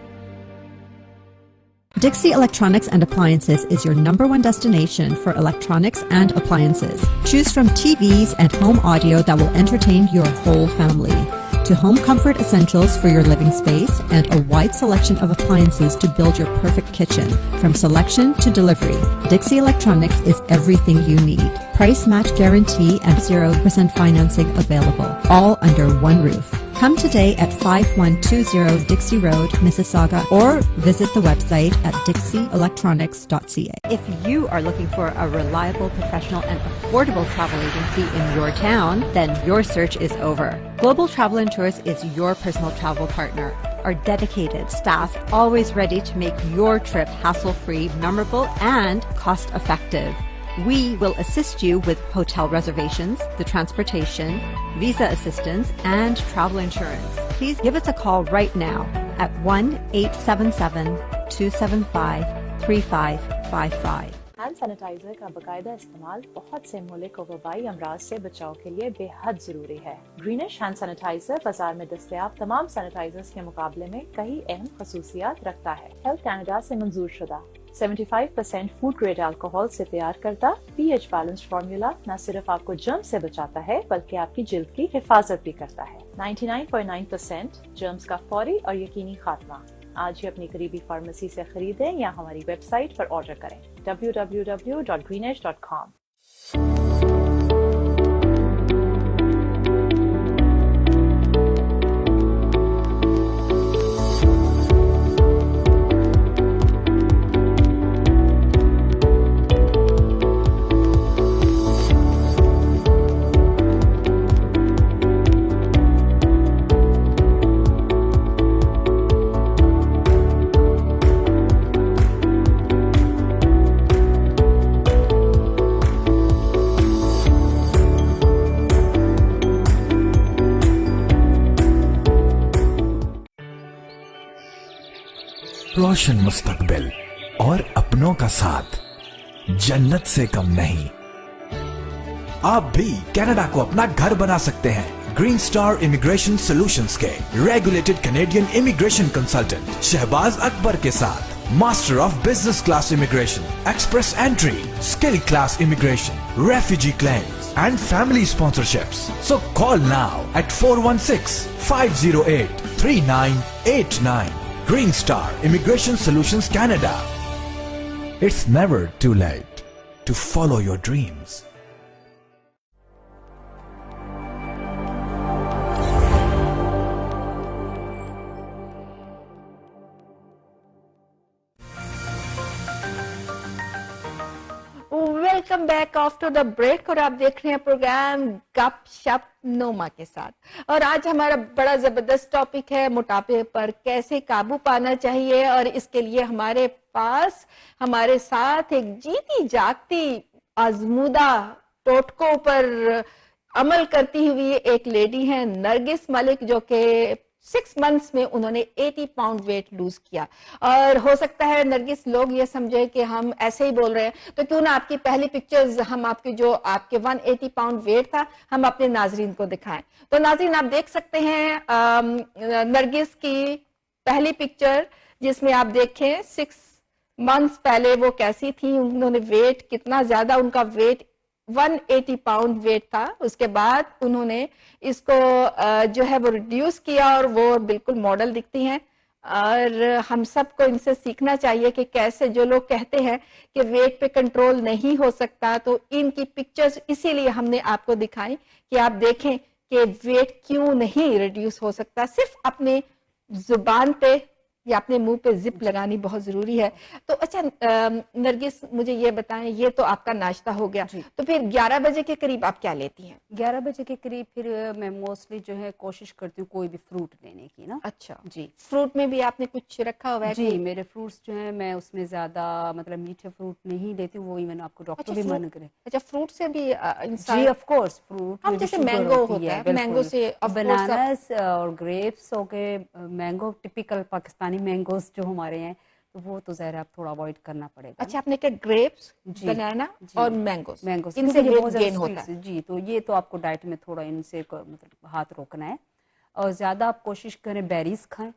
Dixie Electronics and Appliances is your #1 destination for electronics and appliances. Choose from TVs and home audio that will entertain your whole family, to home comfort essentials for your living space and a wide selection of appliances to build your perfect kitchen. From selection to delivery, Dixie Electronics is everything you need. Price match guarantee and 0% financing available, all under one roof. Come today at 5120 Dixie Road, Mississauga, or visit the website at dixieelectronics.ca. If you are looking for a reliable, professional, and affordable travel agency in your town, then your search is over. Global Travel and Tours is your personal travel partner. Our dedicated staff always ready to make your trip hassle-free, memorable, and cost-effective. We will assist you with hotel reservations, the transportation, visa assistance, and travel insurance. Please give us a call right now at 1-877-275-3555. Hand sanitiser का बाकायदा इस्तेमाल बहुत से मुल्क और वबाई अमराज से बचाव के लिए बेहद जरूरी है. ग्रीनिश हैंड सैनिटाइजर बाजार में दस्तयाब तमाम सैनिटाइजर्स के मुकाबले में कई अहम खसूसियात रखता है. हेल्थ कनाडा से मंजूर शुदा 75% फूड ग्रेड अल्कोहल से तैयार करता pH बैलेंस्ड फार्मूला न सिर्फ आपको जर्म से बचाता है बल्कि आपकी जिल्द की हिफाजत भी करता है. 99.9% जर्म्स का फौरी और यकीनी खात्मा. आज ही अपनी करीबी फार्मेसी से खरीदें या हमारी वेबसाइट पर ऑर्डर करें www.greenish.com. रोशन मुस्तकबिल और अपनों का साथ जन्नत से कम नहीं. आप भी कनाडा को अपना घर बना सकते हैं. ग्रीन स्टार इमिग्रेशन सॉल्यूशंस के regulated Canadian immigration consultant Shahbaz Akbar के साथ master of business class immigration, express entry, skill class immigration, refugee claims and family sponsorships. So call now at 416-508-3989. Green Star Immigration Solutions Canada. It's never too late to follow your dreams. Welcome back after the break और आप देख रहे हैं programme गपशप नोमा के साथ। और आज हमारा बड़ा जबरदस्त टॉपिक है मोटापे पर कैसे काबू पाना चाहिए। और इसके लिए हमारे पास हमारे साथ एक जीती जागती आजमूदा टोटकों पर अमल करती हुई एक लेडी है नरगिस मलिक, जो कि 6 मंथ्स में उन्होंने 80 पाउंड वेट लूज किया। और हो सकता है नरगिस लोग ये समझे कि हम ऐसे ही बोल रहे हैं, तो क्यों ना आपकी पहली पिक्चर्स हम आपकी जो आपके 180 पाउंड वेट था हम अपने नाजरीन को दिखाएं। तो नाजरीन आप देख सकते हैं नरगिस की पहली पिक्चर, जिसमें आप देखें 6 मंथ्स पहले वो कैसी थी, उन्होंने वेट कितना ज्यादा, उनका वेट 180 पाउंड वेट था। उसके बाद उन्होंने इसको जो है वो रिड्यूस किया और वो बिल्कुल मॉडल दिखती हैं। और हम सबको इनसे सीखना चाहिए कि कैसे जो लोग कहते हैं कि वेट पे कंट्रोल नहीं हो सकता, तो इनकी पिक्चर्स इसीलिए हमने आपको दिखाई कि आप देखें कि वेट क्यों नहीं रिड्यूस हो सकता। सिर्फ अपने जुबान पे या अपने मुंह पे जिप लगानी बहुत जरूरी है। तो अच्छा नरगिस मुझे ये बताएं, ये तो आपका नाश्ता हो गया, तो फिर 11 बजे के करीब आप क्या लेती हैं? 11 बजे के करीब फिर मैं मोस्टली जो है कोशिश करती हूँ कोई भी फ्रूट लेने की ना। अच्छा जी, फ्रूट में भी आपने कुछ रखा हुआ है? जी मेरे फ्रूट्स जो है मैं उसमें ज्यादा मतलब मीठे फ्रूट नहीं लेती हूँ, वो इवन आपको डॉक्टर भी मन करे। अच्छा फ्रूट से भी इंसान, जी ऑफ कोर्स फ्रूट हम जैसे मैंगो होता है, मैंगो से बनानास और ग्रेप्स हो गए, मैंगो टिपिकल पाकिस्तानी मैंगोस जो हमारे हैं, तो वो तो ज़ाहिर आप थोड़ा अवॉइड करना पड़ेगा। अच्छा आपने कहा ग्रेप्स, बनाना और मैंगोस इनसे वेट गेन होता है। जी, तो ये तो आपको डाइट में थोड़ा इनसे मतलब हाथ रोकना है। और ज्यादा आप कोशिश करें बेरीज खाएं,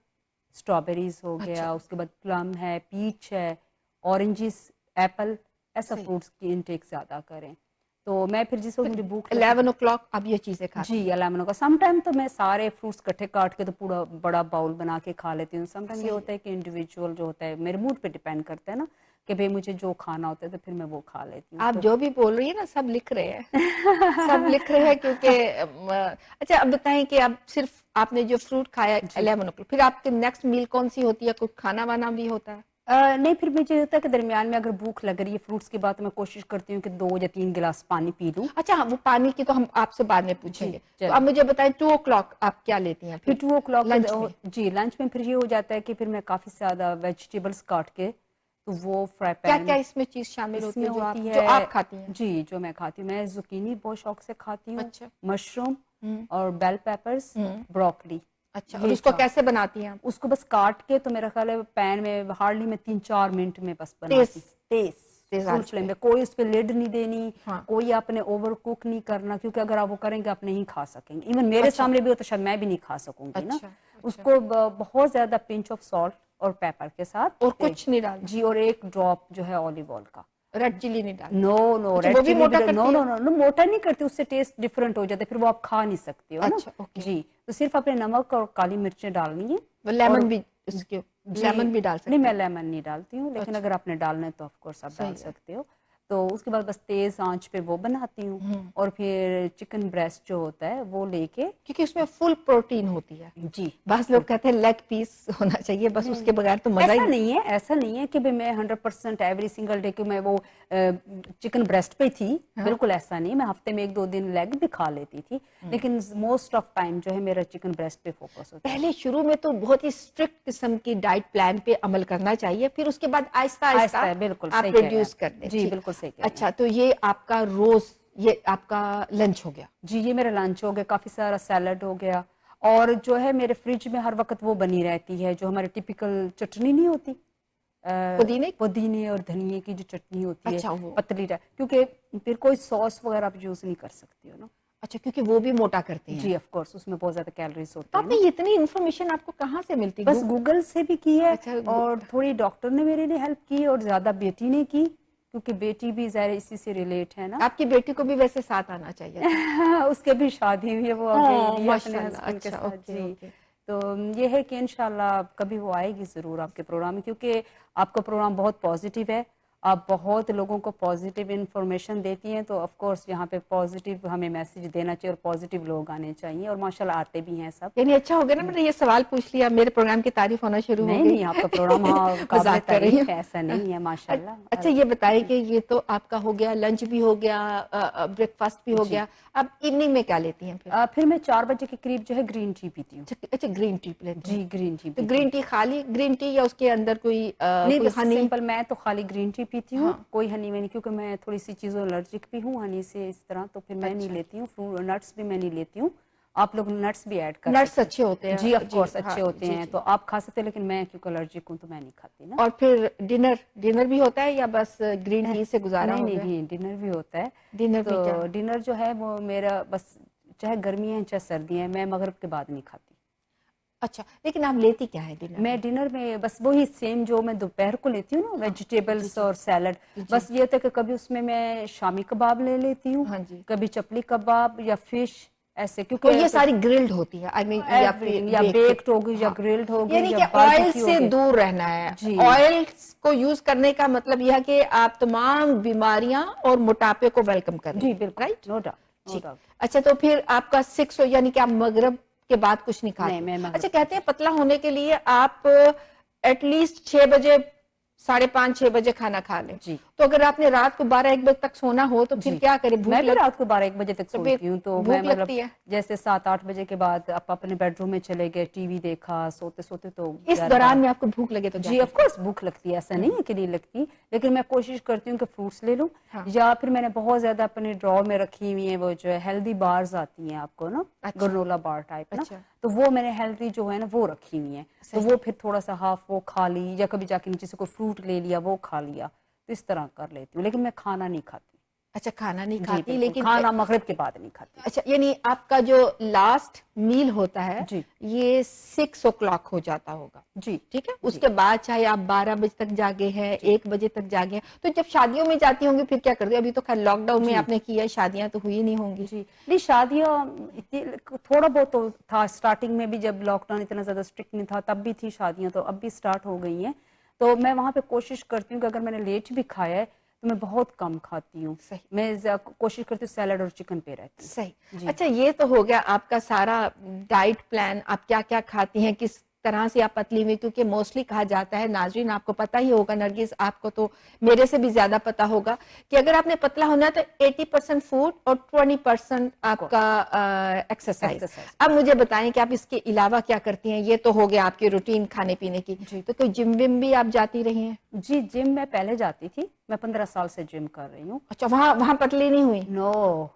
स्ट्रॉबेरीज हो गया, अच्छा। उसके बाद प्लम है, पीच है, ऑरेंजेस, एप्पल, ऐसा फ्रूट्स की इनटेक ज्यादा करें। तो मैं फिर जिस वक्त मुझे भूख 11 o'clock अब ये चीजें खा जी 11 का सम टाइम तो मैं सारे फ्रूट्स इकट्ठे काट के तो पूरा बड़ा बाउल बना के खा लेती हूँ। सम टाइम ये होता है कि इंडिविजुअल जो होता है मेरे मूड पे डिपेंड करता है ना कि भाई मुझे जो खाना होता है तो फिर मैं वो खा लेती हूँ। आप जो भी बोल रही है ना सब लिख रहे हैं सब लिख रहे हैं क्योंकि अच्छा अब बताएं कि अब सिर्फ आपने जो फ्रूट खाया 11 o'clock, फिर आपके नेक्स्ट मील कौन सी होती है? कुछ खाना वाना भी होता है? नहीं, फिर मुझे होता है कि दरमियान में अगर भूख लग रही है फ्रूट्स के बाद तो मैं कोशिश करती हूँ कि 2 या 3 गिलास पानी पी लूँ। अच्छा वो पानी की तो हम आपसे बाद में पूछेंगे। तो अब मुझे बताएं 2 o'clock आप क्या लेती हैं? फिर 2 o'clock लंच में? जी लंच में फिर ये हो जाता है कि फिर मैं काफी ज्यादा वेजिटेबल्स काट के तो वो फ्राई पैन क्या क्या इसमें चीज शामिल होती है जो आप खाती हैं? जी जो मैं खाती हूँ, मैं जुकीनी बहुत शौक से खाती हूँ। अच्छा। मशरूम और बेल पेपर्स, ब्रोकली। अच्छा और उसको कैसे बनाती हैं आप? उसको बस काट के तो मेरा ख्याल है पैन में हार्डली में 3-4 मिनट में बस बनाती हूँ। तेज फ्लेम पे, कोई उस पे लिड नहीं देनी। हाँ। कोई आपने ओवर कुक नहीं करना, क्योंकि अगर आप वो करेंगे आप नहीं खा सकेंगे। इवन मेरे सामने भी हो तो शायद मैं भी नहीं खा सकूंगी ना। उसको बहुत ज्यादा पिंच ऑफ सॉल्ट और पेपर के साथ और कुछ नहीं डालना जी, और 1 ड्रॉप जो है ऑलिव ऑयल का। रेड चिली नहीं डालना? नो रेड चिली नो मोटा नहीं करती, उससे टेस्ट डिफरेंट हो जाता है, फिर वो आप खा नहीं सकते हो ना। जी तो सिर्फ अपने नमक और काली मिर्चें डालनी है। लेमन भी इसके लेमन भी डाल सकते? नहीं मैं लेमन नहीं डालती हूँ, लेकिन अगर आपने डालना है तो ऑफ कोर्स आप डाल सकते हो। तो उसके बाद बस तेज आंच पे वो बनाती हूँ और फिर चिकन ब्रेस्ट जो होता है वो लेके, क्योंकि उसमें फुल प्रोटीन होती है। जी बस लोग कहते हैं लेग पीस होना चाहिए, बस उसके बगैर तो मजा ही नहीं है। ऐसा नहीं है कि भाई मैं 100% एवरी सिंगल डे कि मैं वो चिकन ब्रेस्ट पे थी। बिल्कुल ऐसा नहीं, मैं हफ्ते में 1-2 दिन लेग भी खा लेती थी, लेकिन मोस्ट ऑफ टाइम जो है मेरा चिकन ब्रेस्ट पे फोकस होता है। पहले शुरू में तो बहुत ही स्ट्रिक्ट किस्म की डाइट प्लान पे अमल करना चाहिए, फिर उसके बाद आहिस्ता आहिस्ता बिल्कुल आप रिड्यूस करते। जी बिल्कुल सही। अच्छा तो ये आपका रोज ये आपका लंच हो गया? जी ये मेरा लंच हो गया, काफी सारा सैलड हो गया, और जो है मेरे फ्रिज में हर वक्त वो बनी रहती है जो हमारी टिपिकल चटनी नहीं होती, पुदीने और धनिए की जो चटनी होती है। अच्छा, पतली, क्योंकि फिर कोई सॉस वगैरह आप यूज नहीं कर सकती हो ना। अच्छा क्योंकि वो भी मोटा करते हैं? जी ऑफ कोर्स, उसमें बहुत ज्यादा कैलोरीज होती है। आपने इतनी इन्फॉर्मेशन आपको कहाँ से मिलती है? बस गूगल से भी की है। अच्छा, और थोड़ी डॉक्टर ने मेरे लिए हेल्प की और ज्यादा बेटी ने की, क्योंकि बेटी भी ज़ाहिर इसी से रिलेट है ना। आपकी बेटी को भी वैसे साथ आना चाहिए उसके भी शादी हुई है, वो अपने हस्बैंड के साथ। जी तो ये है कि इंशाल्लाह कभी वो आएगी जरूर आपके प्रोग्राम में, क्योंकि आपका प्रोग्राम बहुत पॉजिटिव है। آپ بہت لوگوں کو پازیٹیو انفارمیشن دیتی ہیں, تو آف کورس یہاں پہ پازیٹیو ہمیں میسج دینا چاہیے اور پازیٹیو لوگ آنے چاہیے, اور ماشاء اللہ آتے بھی ہیں سب. یعنی اچھا ہو گیا نا, میں نے یہ سوال پوچھ لیا, میرے پروگرام کی تعریف ہونا شروع ہو نہیں گئی. نہیں, آپ کا پروگرام قابل مذاق کر رہی تعریف ہوں. ہے, ایسا نہیں ہے ماشاء اللہ. اچھا یہ بتائیں کہ یہ تو آپ کا ہو گیا, لنچ بھی ہو گیا, بریک فاسٹ بھی ہو گیا, اب ایوننگ میں کیا لیتی ہیں پھر؟ پھر میں 4 بجے کے قریب جو ہے گرین ٹی پیتی ہوں. اچھا گرین ٹی لیتے ہیں. جی گرین ٹی تو گرین ٹی خالی گرین ٹی یا اس کے اندر کوئی نہیں, کوئی بس ہنی؟ سمپل میں تو خالی گرین ٹی پیتی ہوں, ہاں. کوئی ہنی میں نہیں, کیونکہ میں تھوڑی سی چیزوں الرجک بھی ہوں ہنی سے اس طرح, تو پھر میں نہیں لیتی ہوں. نٹس بھی میں نہیں لیتی ہوں. آپ لوگ نٹس بھی ایڈ کر سکتے ہیں. نٹس اچھے ہوتے ہیں. جی آف کورس ہاں, اچھے ہوتے جی, ہیں, جی. تو آپ کھا سکتے ہیں, لیکن میں کیونکہ الرجک ہوں تو میں نہیں کھاتی نا. اور پھر ڈنر بھی ہوتا ہے یا بس گرین ٹی سے گزارا نہیں ہو نہیں گیا؟ نہیں, ڈنر بھی ہوتا ہے. ڈنر میں کیا؟ تو ڈنر جو ہے وہ میرا بس, چاہے گرمی ہیں چاہے سردی ہیں, میں مغرب کے بعد نہیں کھاتی. اچھا, لیکن آپ لیتی کیا ہے ڈنر میں ڈنر میں بس وہی سیم جو میں دوپہر کو لیتی ہوں نا, ویجیٹیبلس اور سیلڈ. بس یہ تھا کہ کبھی اس میں شامی کباب لے لیتی ہوں, ہاں جی. کبھی چپلی کباب یا فش ایسے, اور کیونکہ یہ ساری گرلڈ ہوتی ہے, یا بیکڈ ہوگی یا گرلڈ ہوگی یعنی یا کہ آئل باربیکیو سے ہوگی. دور رہنا ہے. جی آئل کو یوز کرنے کا مطلب یہ ہے کہ آپ تمام بیماریاں اور موٹاپے کو ویلکم کر رہی جی ہیں, بالکل, right? No doubt no doubt. اچھا, تو پھر آپ کا 6 یعنی کہ آپ مغرب کے بعد کچھ نہیں کھاتے؟ میں اچھا, کہتے ہیں پتلا ہونے کے لیے آپ ایٹ لیسٹ 6 بجے 5:30 6 بجے کھانا کھا لیں. جی, تو اگر آپ نے رات کو 12-1 بجے تک سونا ہو تو پھر جی. کیا کریں؟ میں بھی رات کو 12-1 بجے تک سوتی ہوں, تو میں بھوک مطلب لگتی ہے جیسے 7-8 بجے کے بعد آپ اپنے بیڈ روم میں چلے گئے, ٹی وی دیکھا, سوتے سوتے تو اس دوران میں آپ کو بھوک لگے تو کیا جی آف کرتے ہیں؟ کورس بھوک لگتی ہے, ایسا نہیں ہے کہ نہیں لگتی, لیکن میں کوشش کرتی ہوں کہ فروٹس لے لوں, ہاں. یا پھر میں نے بہت زیادہ اپنے ڈرا میں رکھی ہوئی ہیں وہ جو ہے ہیلدی بارز آتی ہیں آپ کو نا, اچھا. گرنولا بار ٹائپ نا, اچھا. تو وہ میں نے ہیلدی جو ہے نا وہ رکھی ہوئی ہیں, تو وہ پھر تھوڑا سا ہاف وہ کھا لی, یا کبھی جا کے نیچے سے کوئی فروٹ لے لیا وہ کھا لیا, تو اس طرح کر لیتی ہوں, لیکن میں کھانا نہیں کھاتی. اچھا, کھانا نہیں جی کھاتی, بالکل, لیکن کھانا مغرب کے بعد نہیں کھاتی. اچھا, یعنی آپ کا جو لاسٹ میل ہوتا ہے جی یہ 6 o'clock ہو جاتا ہوگا, جی ٹھیک ہے؟ اس کے بعد چاہے آپ 12 بجے تک جاگے ہیں, 1 بجے تک جاگے ہیں, تو جب شادیوں میں جاتی ہوں گی پھر کیا کرتے ہیں؟ ابھی تو خیر لاک ڈاؤن میں آپ نے کیا ہے, شادیاں تو ہوئی نہیں ہوں گی. جی نہیں, شادیاں تھوڑا بہت تو تھا اسٹارٹنگ میں بھی, جب لاک ڈاؤن اتنا زیادہ اسٹرکٹ نہیں تھا تب بھی تھی شادیاں, تو اب بھی اسٹارٹ ہو گئی ہیں. تو میں وہاں پہ کوشش کرتی ہوں کہ اگر میں نے لیٹ بھی کھایا ہے تو میں بہت کم کھاتی ہوں. میں کوشش کرتی ہوں سیلڈ اور چکن پہ رہتی ہوں. صحیح. اچھا, یہ تو ہو گیا آپ کا سارا ڈائٹ پلان, آپ کیا کیا کھاتی ہیں, کس طرح سے آپ پتلی ہوئی, کیونکہ موسٹلی کہا جاتا ہے, ناظرین آپ کو پتہ ہی ہوگا, نرگس آپ کو تو میرے سے بھی زیادہ پتہ ہوگا, کہ اگر آپ نے پتلا ہونا ہے تو 80% فوڈ اور 20% آپ کا ایکسرسائز. اب مجھے بتائیں کہ آپ اس کے علاوہ کیا کرتی ہیں؟ یہ تو ہو گیا آپ کی روٹین کھانے پینے کی, تو کوئی جم وم بھی آپ جاتی رہی ہیں؟ جی جم میں پہلے جاتی تھی, میں 15 سال سے جم کر رہی ہوں. اچھا, وہاں پتلی نہیں ہوئی؟ نو,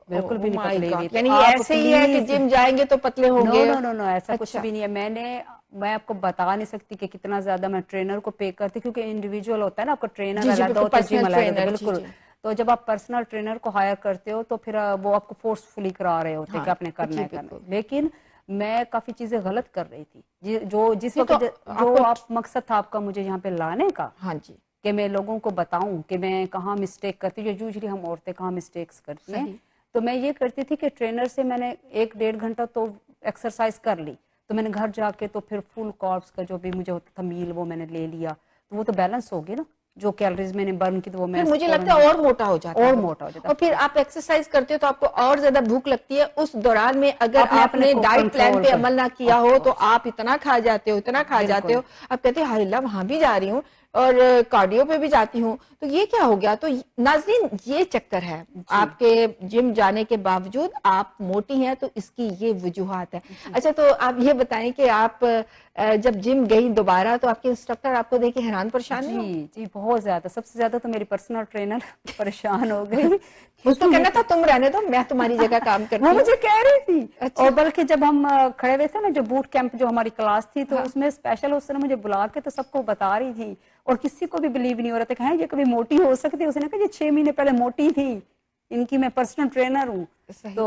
بالکل بھی نہیں پتلی ہوئی. یعنی ایسے ہی ہے کہ جم جائیں گے تو پتلے ہوں گے؟ نو, ایسا کچھ بھی نہیں ہے. میں آپ کو بتا نہیں سکتی کہ کتنا زیادہ میں ٹرینر کو پے کرتی, کیونکہ انڈیویجول ہوتا ہے نا, آپ کا ٹرینر علیحدہ ہوتا ہے, جم علیحدہ ہوتا ہے. بالکل, تو جب آپ پرسنل ٹرینر کو ہائر کرتے ہو تو پھر وہ آپ کو فورسفلی کرا رہے ہوتے کہ آپ نے کرنا ہے. لیکن میں کافی چیزیں غلط کر رہی تھی, جو جس وقت جو آپ مقصد تھا آپ کا مجھے یہاں پہ لانے کا, ہاں جی, کہ میں لوگوں کو بتاؤں کہ میں کہاں مسٹیک کرتی ہوں, یوزلی ہم عورتیں کہاں مسٹیکس کرتی ہیں. تو میں یہ کرتی تھی کہ ٹرینر سے میں نے 1-1.5 گھنٹہ تو ایکسرسائز کر لی, تو میں نے گھر جا کے تو پھر فل کاربس کا جو بھی مجھے ہوتا تھا میل وہ میں نے لے لیا, تو وہ تو بیلنس ہو گیا نا, جو کیلریز میں نے برن کی تو وہ میں مجھے لگتا ہے اور موٹا ہو جاتا ہے, اور پھر آپ ایکسرسائز کرتے ہو تو آپ کو اور زیادہ بھوک لگتی ہے. اس دوران میں اگر آپ نے ڈائٹ پلان پہ عمل نہ کیا ہو تو آپ اتنا کھا جاتے ہو, آپ کہتے ہیں ہائے اللہ وہاں بھی جا رہی ہوں اور کارڈیو پہ بھی جاتی ہوں, تو یہ کیا ہو گیا؟ تو ناظرین یہ چکر ہے, آپ کے جم جانے کے باوجود آپ موٹی ہیں, تو اس کی یہ وجوہات ہے. اچھا, تو آپ یہ بتائیں کہ آپ جب جم گئی دوبارہ تو آپ کے انسٹرکٹر آپ کو دیکھ کے حیران پریشان نہیں؟ جی بہت زیادہ, سب سے زیادہ تو میری پرسنل ٹرینر پریشان ہو گئی. اس کو کہنا تھا تم رہنے دو, میں تمہاری جگہ کام کرتی ہوں. وہ مجھے کہہ رہی تھی, اور بلکہ جب ہم کھڑے ہوئے تھے نا, جو بوٹ کیمپ جو ہماری کلاس تھی, تو اس میں اسپیشل اس نے مجھے بلا کے تو سب کو بتا رہی تھی, اور کسی کو بھی بلیو نہیں ہو رہا تھا کہ یہ کبھی موٹی ہو سکتی ہے. اس نے کہا یہ 6 مہینے پہلے موٹی تھی, ان کی میں پرسنل ٹرینر ہوں. تو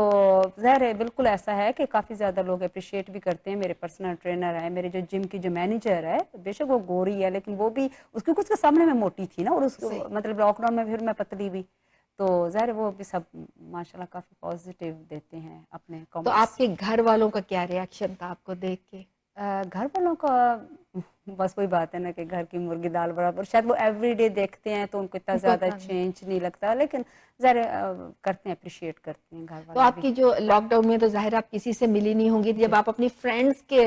ظاہر ہے بالکل ایسا ہے کہ کافی زیادہ لوگ اپریشیٹ بھی کرتے ہیں. میرے پرسنل ٹرینر ہے, میرے جو جم کی جو مینیجر ہے, بے شک وہ گوری ہے لیکن وہ بھی اس کے کچھ کے سامنے میں موٹی تھی نا, اور اس مطلب لاک ڈاؤن میں پھر میں پتلی بھی, تو ظاہر وہ بھی سب ماشاءاللہ کافی پازیٹیو دیتے ہیں اپنے کامنٹس. تو آپ کے گھر والوں کا کیا ریاکشن تھا آپ کو دیکھ کے؟ گھر والوں کا बस वही बात है ना कि घर की मुर्गी दाल बराबर, शायद वो एवरीडे देखते हैं तो उनको इतना ज्यादा चेंज नहीं लगता, लेकिन ज़रा करते हैं, अप्रिशिएट करते हैं घर वाले तो आपकी जो लॉकडाउन में तो जाहिर आप किसी से मिली नहीं होंगी, जब आप अपनी फ्रेंड्स के,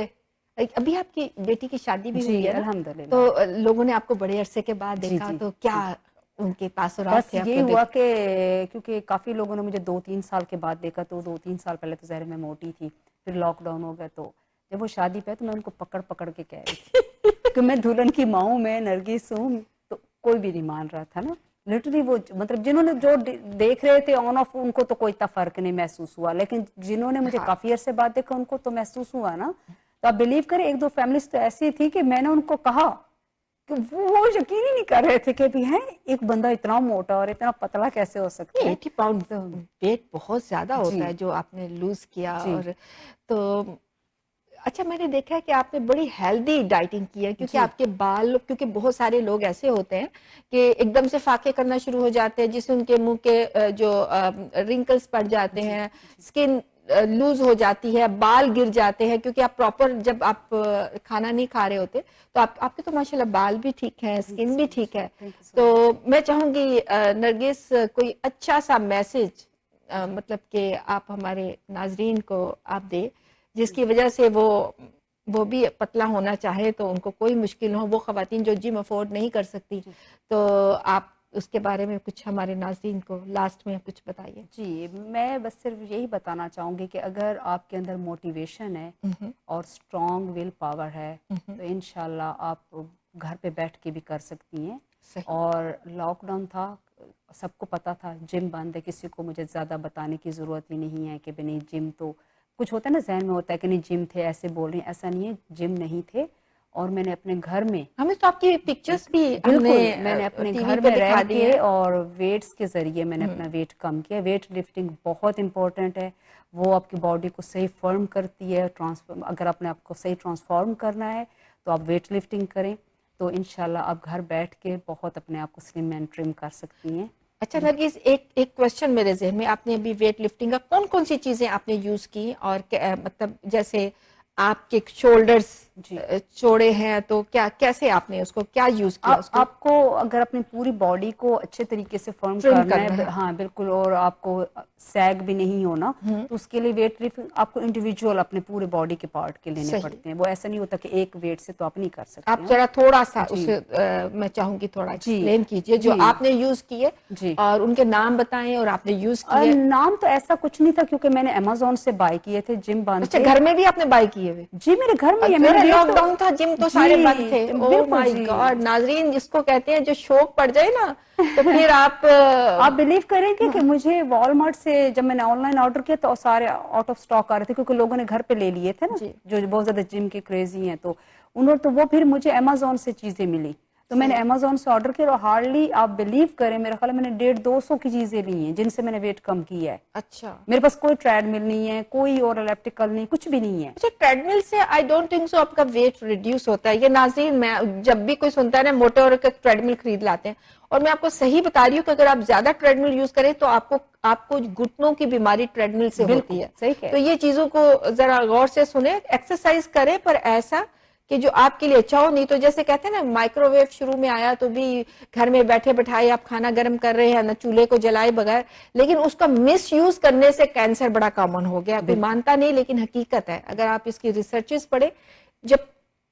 अभी आपकी बेटी की शादी भी हुई है ना, अल्हम्दुलिल्लाह। तो लोगों ने आपको बड़े अरसे के बाद जी, देखा, जी, तो क्या उनके तासुरात बस थे ये आपको हुआ कि क्योंकि काफ़ी लोगों ने मुझे 2-3 साल के बाद देखा, तो 2-3 साल पहले तो ज़ाहिर मैं मोटी थी, फिर लॉकडाउन हो गया, तो जब वो शादी पे तो मैं उनको पकड़ पकड़ के कह रही थी कि मैं दुल्हन की माँ हूँ, मैं नरगिस हूँ, तो कोई भी नहीं मान रहा था ना, लिटरली वो मतलब जिन्होंने जो देख रहे थे ऑन ऑफ, उनको तो कोई इतना फर्क नहीं महसूस हुआ, लेकिन जिन्होंने मुझे काफ़ी अरसे बाद देखा उनको तो महसूस हुआ ना। तो आप बिलीव करें, 1-2 फैमिलीज तो ऐसी थी कि मैंने उनको कहा कि वो यकीन ही नहीं कर रहे थे कि भी है एक बंदा इतना मोटा और इतना पतला कैसे हो सकता है। 80 पाउंड वेट बहुत ज्यादा होता है जो आपने लूज किया। और तो अच्छा, मैंने देखा है कि आपने बड़ी हेल्दी डाइटिंग की है, क्योंकि आपके बाल, क्योंकि बहुत सारे लोग ऐसे होते हैं कि एकदम से फाके करना शुरू हो जाते हैं, जिससे उनके मुंह के जो रिंकल्स पड़ जाते हैं, स्किन लूज हो जाती है, बाल गिर जाते हैं, क्योंकि आप प्रॉपर जब आप खाना नहीं खा रहे होते, तो आपके तो माशाल्लाह बाल भी ठीक हैं, स्किन भी ठीक है। तो मैं चाहूंगी नरगिस, कोई अच्छा सा मैसेज मतलब कि आप हमारे नाजरीन को आप दे, जिसकी वजह से वो भी पतला होना चाहे तो उनको कोई मुश्किल हो, वो खवातीन जो जिम अफोर्ड नहीं कर सकती, तो आप उसके बारे में कुछ हमारे नाज़रीन को लास्ट में कुछ बताइए। जी, मैं बस सिर्फ यही बताना चाहूँगी कि अगर आपके अंदर मोटिवेशन है और स्ट्रॉन्ग विल पावर है, तो इंशाल्लाह आप घर पे बैठ के भी कर सकती हैं। और लॉकडाउन था, सबको पता था जिम बंद है, किसी को मुझे ज़्यादा बताने की ज़रूरत ही नहीं है कि नहीं जिम, तो कुछ होता है ना जहन में होता है कि नहीं जिम थे, ऐसे बोल रही हैं, ऐसा नहीं है, जिम नहीं थे। और मैंने अपने घर में, हमें तो आपकी पिक्चर्स भी मैंने अपने घर में रह के और वेट्स के जरिए मैंने अपना वेट कम किया। वेट लिफ्टिंग बहुत इंपॉर्टेंट है, वो आपकी बॉडी को सही फॉर्म करती है, ट्रांसफॉर्म, अगर आपने आपको सही ट्रांसफॉर्म करना है तो आप वेट लिफ्टिंग करें, तो इंशाल्लाह आप घर बैठ के बहुत अपने आप को स्लिम एंड ट्रिम कर सकती हैं। अच्छा नरगिस, एक क्वेश्चन मेरे ज़हन में, आपने अभी वेट लिफ्टिंग का कौन कौन सी चीजें आपने यूज की, और मतलब जैसे आपके शोल्डर्स चौड़े हैं, तो क्या कैसे आपने उसको क्या यूज किया? आपको अगर अपनी पूरी बॉडी को अच्छे तरीके से फॉर्म करना है, हाँ बिल्कुल, और आपको सैग भी नहीं होना, तो उसके लिए वेट लिफ्टिंग आपको इंडिविजुअल अपने पूरे बॉडी के पार्ट के लेने पड़ते हैं। वो ऐसा नहीं होता कि एक वेट से तो आप नहीं कर सकते। आप जरा थोड़ा सा उसे मैं चाहूंगी थोड़ा एक्सप्लेन कीजिए जो आपने यूज किए, और उनके नाम बताएं और आपने यूज किए। नाम तो ऐसा कुछ नहीं था, क्योंकि मैंने अमेज़न से बाय किए थे, जिम बंद। अच्छा, घर में भी आपने बाय किए हुए? जी, मेरे घर में लॉकडाउन था, जिम तो सारे बंद थे। ओह माय गॉड, नाजरीन, जिसको कहते हैं जो शौक पड़ जाए ना, तो फिर आप बिलीव करेंगे कि मुझे वॉलमार्ट से जब मैंने ऑनलाइन ऑर्डर किया तो सारे आउट ऑफ स्टॉक आ रहे थे, क्योंकि लोगों ने घर पे ले लिए थे ना, जो बहुत ज्यादा जिम के क्रेजी हैं, तो उन्होंने, तो वो फिर मुझे अमेज़न से चीजें मिली, तो मैंने अमेज़न से ऑर्डर किया, और हार्डली आप बिलीव करें मेरे ख्याल मैंने 150-200 की चीजें ली हैं जिनसे मैंने वेट कम किया है। अच्छा, मेरे पास कोई ट्रेडमिल नहीं है, कोई और इलेक्ट्रिकल नहीं, कुछ भी नहीं है। अच्छा, ट्रेडमिल से आई डोंट थिंक सो आपका वेट रिड्यूस होता है। ये नाज़रीन, मैं जब भी कोई सुनता है ना मोटे और ट्रेडमिल खरीद लाते हैं, और मैं आपको सही बता रही हूँ कि अगर आप ज्यादा ट्रेडमिल यूज करें तो आपको घुटनों की बीमारी ट्रेडमिल से होती है। सही तो ये चीजों को जरा गौर से सुने, एक्सरसाइज करें, पर ऐसा कि जो आपके लिए अच्छा हो। नहीं तो जैसे कहते हैं ना, माइक्रोवेव शुरू में आया तो भी घर में बैठे बैठाए आप खाना गर्म कर रहे हैं, ना चूल्हे को जलाए बगैर, लेकिन उसका मिस यूज करने से कैंसर बड़ा कॉमन हो गया। कोई मानता नहीं, लेकिन हकीकत है। अगर आप इसकी रिसर्चेस पढ़े, जब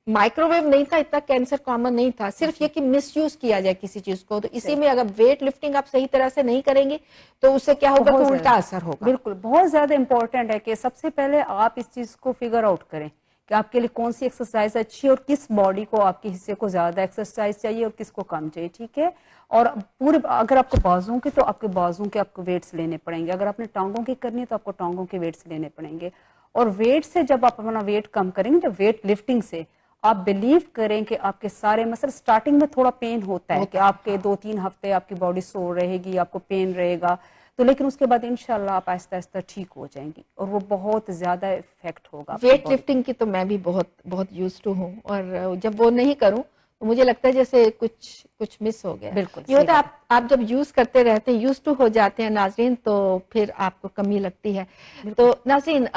माइक्रोवेव नहीं था इतना कैंसर कॉमन नहीं था, सिर्फ ये कि मिस यूज किया जाए किसी चीज को। तो इसी में अगर वेट लिफ्टिंग आप सही तरह से नहीं करेंगे तो उससे क्या होगा कि उल्टा असर होगा। बिल्कुल, बहुत ज्यादा इंपॉर्टेंट है कि सबसे पहले आप इस चीज को फिगर आउट करें कि आपके लिए कौन सी एक्सरसाइज अच्छी है, और किस बॉडी को, आपके हिस्से को ज्यादा एक्सरसाइज चाहिए और किसको कम चाहिए, ठीक है। और पूरे, अगर आपको बाजुओं के, तो आपके बाजुओं के आपको वेट्स लेने पड़ेंगे, अगर आपने टांगों की करनी है तो आपको टांगों के वेट्स लेने पड़ेंगे। और वेट से जब आप अपना वेट कम करेंगे, जब वेट लिफ्टिंग से, आप बिलीव करें कि आपके सारे मसल, स्टार्टिंग में थोड़ा पेन होता है कि आपके 2-3 हफ्ते आपकी बॉडी सोर रहेगी, आपको पेन रहेगा, तो लेकिन उसके बाद इंशाल्लाह आप आहिस्ता आहिस्ता ठीक हो जाएंगी, और वो बहुत ज्यादा इफेक्ट होगा। वेट लिफ्टिंग की तो मैं भी बहुत यूज्ड टू हूँ, और जब वो नहीं करूँ तो मुझे लगता है जैसे कुछ मिस हो गया। बिल्कुल, ये होता है, आप जब यूज करते रहते हैं, यूज टू हो जाते हैं नाज़रीन, तो फिर आपको कमी लगती है। तो नाज़रीन,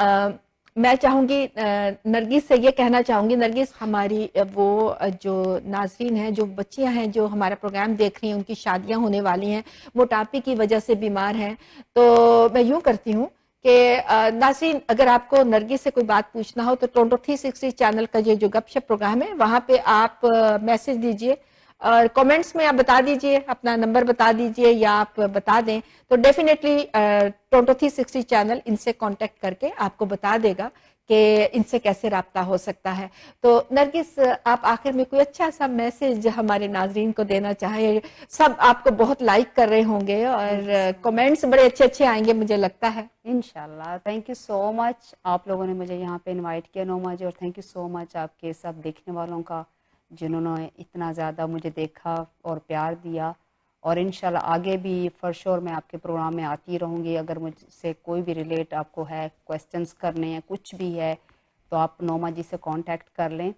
मैं चाहूंगी नरगिस से ये कहना चाहूंगी, नरगिस हमारी वो जो नाजरीन हैं, जो बच्चियां हैं जो हमारा प्रोग्राम देख रही हैं, उनकी शादियां होने वाली हैं, मोटापे की वजह से बीमार हैं, तो मैं यूं करती हूं कि नाज़रीन अगर आपको नरगिस से कोई बात पूछना हो तो टोरंटो 360 चैनल का ये जो गपशप प्रोग्राम है वहाँ पे आप मैसेज दीजिए और कमेंट्स में आप बता दीजिए, अपना नंबर बता दीजिए या आप बता दें तो डेफिनेटली टोरंटो 360 चैनल इनसे कांटेक्ट करके आपको बता देगा कि इनसे कैसे राब्ता हो सकता है। तो नरगिस आप आखिर में कोई अच्छा सा मैसेज हमारे नाजरीन को देना चाहे, सब आपको बहुत लाइक कर रहे होंगे और कमेंट्स बड़े अच्छे अच्छे आएंगे मुझे लगता है। इंशाल्लाह। थैंक यू सो मच, आप लोगों ने मुझे यहाँ पे इनवाइट किया नोमा जी, और थैंक यू सो मच आपके सब देखने वालों का जिन्होंने इतना ज़्यादा मुझे देखा और प्यार दिया, और इंशाल्लाह आगे भी फॉर श्योर मैं आपके प्रोग्राम में आती रहूँगी। अगर मुझसे कोई भी रिलेट आपको है, क्वेश्चंस करने हैं, कुछ भी है, तो आप नोमा जी से कांटेक्ट कर लें,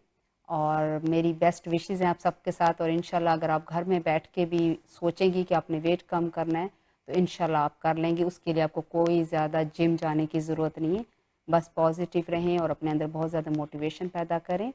और मेरी बेस्ट विशेज़ हैं आप सबके साथ। और इंशाल्लाह अगर आप घर में बैठ के भी सोचेंगी कि आपने वेट कम करना है तो इंशाल्लाह आप कर लेंगे। उसके लिए आपको कोई ज़्यादा जिम जाने की ज़रूरत नहीं है, बस पॉजिटिव रहें और अपने अंदर बहुत ज़्यादा मोटिवेशन पैदा करें,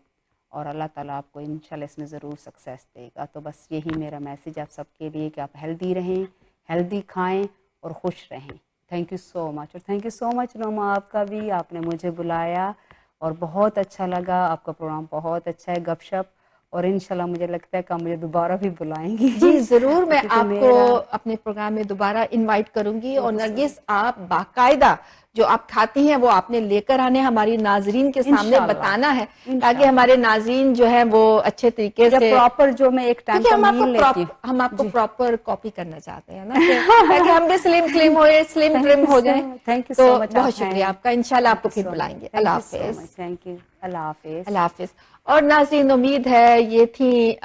और अल्लाह ताला आपको इंशाल्लाह इसमें ज़रूर सक्सेस देगा। तो बस यही मेरा मैसेज आप सबके लिए कि आप हेल्दी रहें, हेल्दी खाएं और खुश रहें। थैंक यू सो मच, और थैंक यू सो मच नोमा आपका भी, आपने मुझे बुलाया और बहुत अच्छा लगा। आपका प्रोग्राम बहुत अच्छा है गपशप, और इंशाल्लाह मुझे लगता है कि आप मुझे दोबारा भी बुलाएंगी। जी जरूर, मैं क्योंकि आपको मेरा अपने प्रोग्राम में दोबारा इनवाइट करूंगी। और नरगिस आप बाकायदा जो आप खाती हैं वो आपने लेकर आने हमारी नाजरीन के सामने इंशाल्लाह, बताना है, ताकि इंशाल्लाह। हमारे नाजरीन जो है वो अच्छे तरीके जब से, प्रॉपर जो मैं एक टाइम क्योंकि का हम आपको मील लेती हूँ। हम आपको जी। प्रॉपर कॉपी करना चाहते हैं ना ताकि हम भी स्लिम स्लिम हो, स्लिम ट्रिम हो जाए। थैंक यू तो सो मच, बहुत शुक्रिया आपका, इंशाल्लाह आपको फिर बुलाएंगे। अल्लाह हाफिज। थैंक यू, अल्लाह हाफिज। अल्लाह हाफिज। और नाज़रीन उम्मीद है ये थी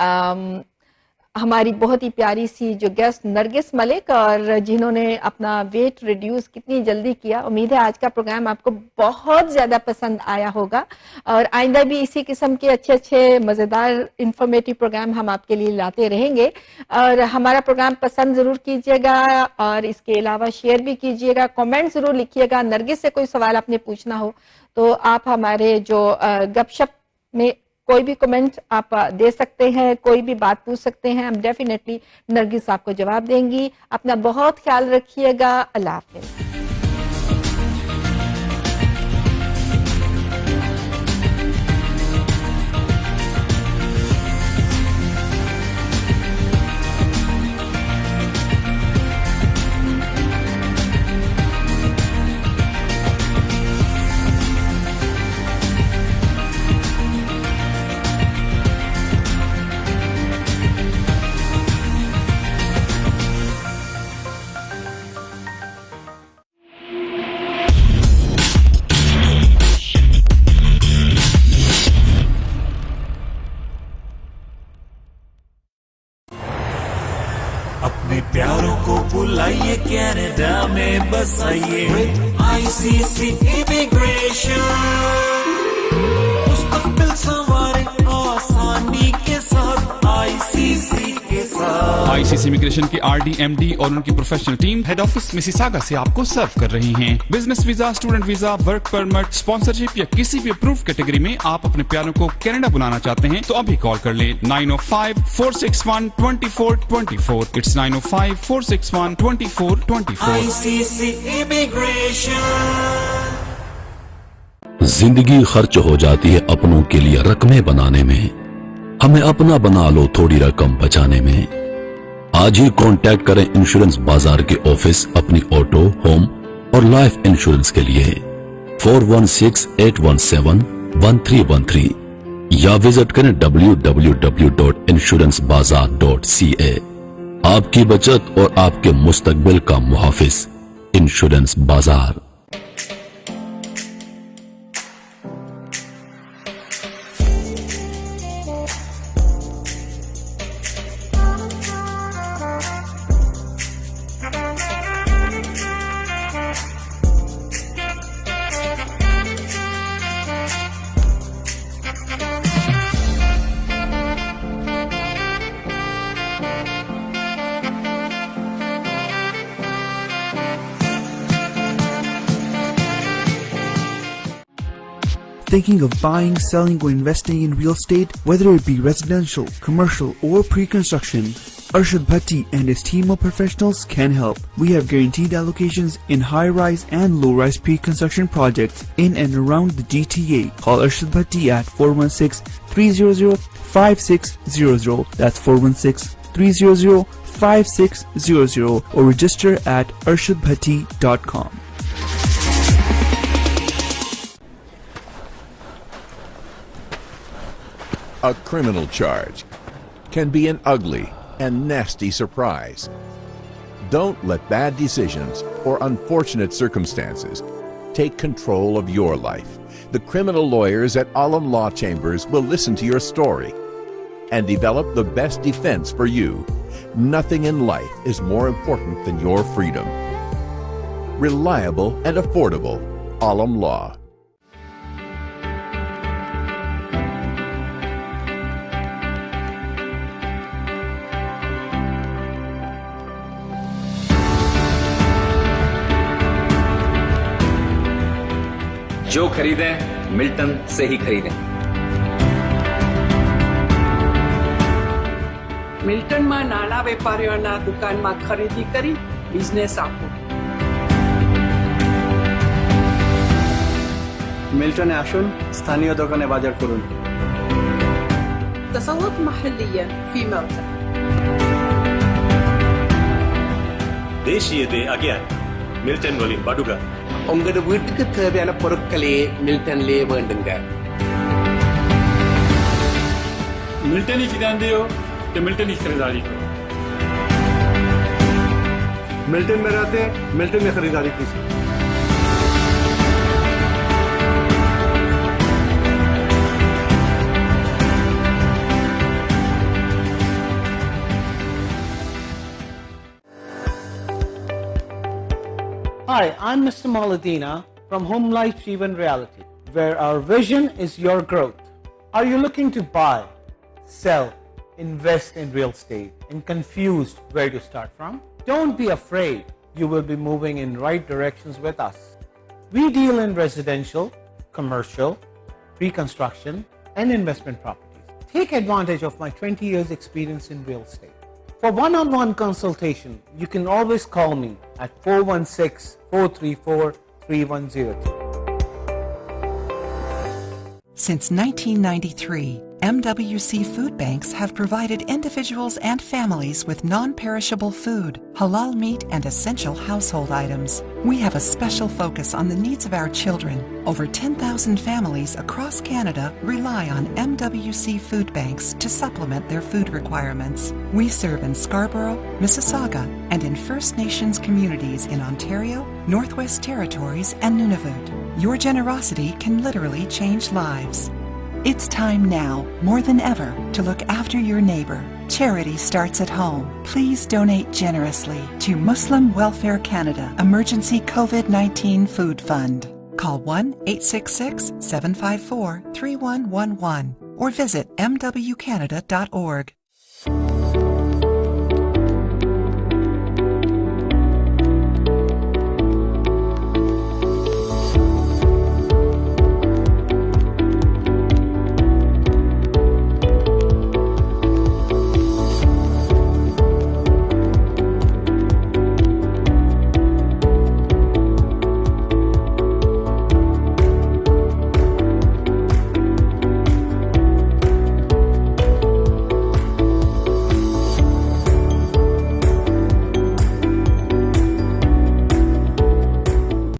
हमारी बहुत ही प्यारी सी जो गेस्ट नरगिस मलिक, और जिन्होंने अपना वेट रिड्यूस कितनी जल्दी किया। उम्मीद है आज का प्रोग्राम आपको बहुत ज्यादा पसंद आया होगा, और आइंदा भी इसी किस्म के अच्छे अच्छे मजेदार इंफॉर्मेटिव प्रोग्राम हम आपके लिए लाते रहेंगे। और हमारा प्रोग्राम पसंद जरूर कीजिएगा, और इसके अलावा शेयर भी कीजिएगा, कमेंट जरूर लिखिएगा। नरगिस से कोई सवाल आपने पूछना हो तो आप हमारे जो गपशप में कोई भी कमेंट आप दे सकते हैं, कोई भी बात पूछ सकते हैं, हम डेफिनेटली नरगिस आपको जवाब देंगी। अपना बहुत ख्याल रखिएगा। अल्लाह हाफिज। अपने प्यारों को बुलाइए, कनाडा में बसाइए विद आईसीसी इमिग्रेशन। मुस्तकबिल संवारे आसानी के साथ आईसीसी के साथ। आईसीसी इमिग्रेशन के आरडी, एमडी और उनकी professional team head office Mississauga से आपको सर्व कर रही हैं। Business visa, student visa, work permit, sponsorship या किसी भी अप्रूव कैटेगरी में आप अपने प्यारों को कनाडा बुलाना चाहते हैं तो अभी कॉल कर लें 905-461-2424। इट्स 905-461-2424। ICC immigration. जिंदगी खर्च हो जाती है अपनों के लिए रकमें बनाने में, हमें अपना बना लो थोड़ी रकम बचाने में। आज ही कांटेक्ट करें इंश्योरेंस बाजार के ऑफिस अपनी ऑटो, होम और लाइफ इंश्योरेंस के लिए 4168171313 या विजिट करें www.insurancebazar.ca। आपकी बचत और आपके मुस्तकबिल का मुहाफिज इंश्योरेंस बाजार। Thinking of buying, selling, or investing in real estate, whether it be residential, commercial, or pre-construction? Arshad Bhatti and his team of professionals can help. We have guaranteed allocations in high-rise and low-rise pre-construction projects in and around the GTA. Call Arshad Bhatti at 416-300-5600. That's 416-300-5600 or register at arshadbhatti.com. A criminal charge can be an ugly and nasty surprise. Don't let bad decisions or unfortunate circumstances take control of your life. The criminal lawyers at Alam Law Chambers will listen to your story and develop the best defense for you. Nothing in life is more important than your freedom. Reliable and affordable. Alam Law. जो खरीदें Milton से ही खरीदें। મિલ્ટનમાં નાના વેપારીઓના દુકાનમાં ખરીદી કરી business આપો। মিল্টনে আসুন, স্থানীয় দোকানে বাজার করুন। تسوق محليا في ملتن। தேசியத்தை அகியான் மில்டன் வலின் படுகா உங்களோட வீட்டுக்கு தேவையான பொருட்களே மில்டன்லே வேண்டுங்க। मिल्टन ही खरीदते हो तो मिल्टन ही खरीदारी करो। मिल्टन में रहते हैं, मिल्टन में खरीदारी कीजिए। Hi, I'm Mr. Maladina from Home Life Jeevan Realty, where our vision is your growth. Are you looking to buy, sell, invest in real estate and confused where to start from? Don't be afraid. You will be moving in right directions with us. We deal in residential, commercial, pre-construction and investment properties. Take advantage of my 20 years experience in real estate. For one-on-one consultation, you can always call me at 416-434-3102. Since 1993, MWC Food Banks have provided individuals and families with non-perishable food, halal meat, and essential household items. We have a special focus on the needs of our children. Over 10,000 families across Canada rely on MWC Food Banks to supplement their food requirements. We serve in Scarborough, Mississauga, and in First Nations communities in Ontario, Northwest Territories, and Nunavut. Your generosity can literally change lives. It's time now, more than ever, to look after your neighbor. Charity starts at home. Please donate generously to Muslim Welfare Canada Emergency COVID-19 Food Fund. Call 1-866-754-3111 or visit mwcanada.org.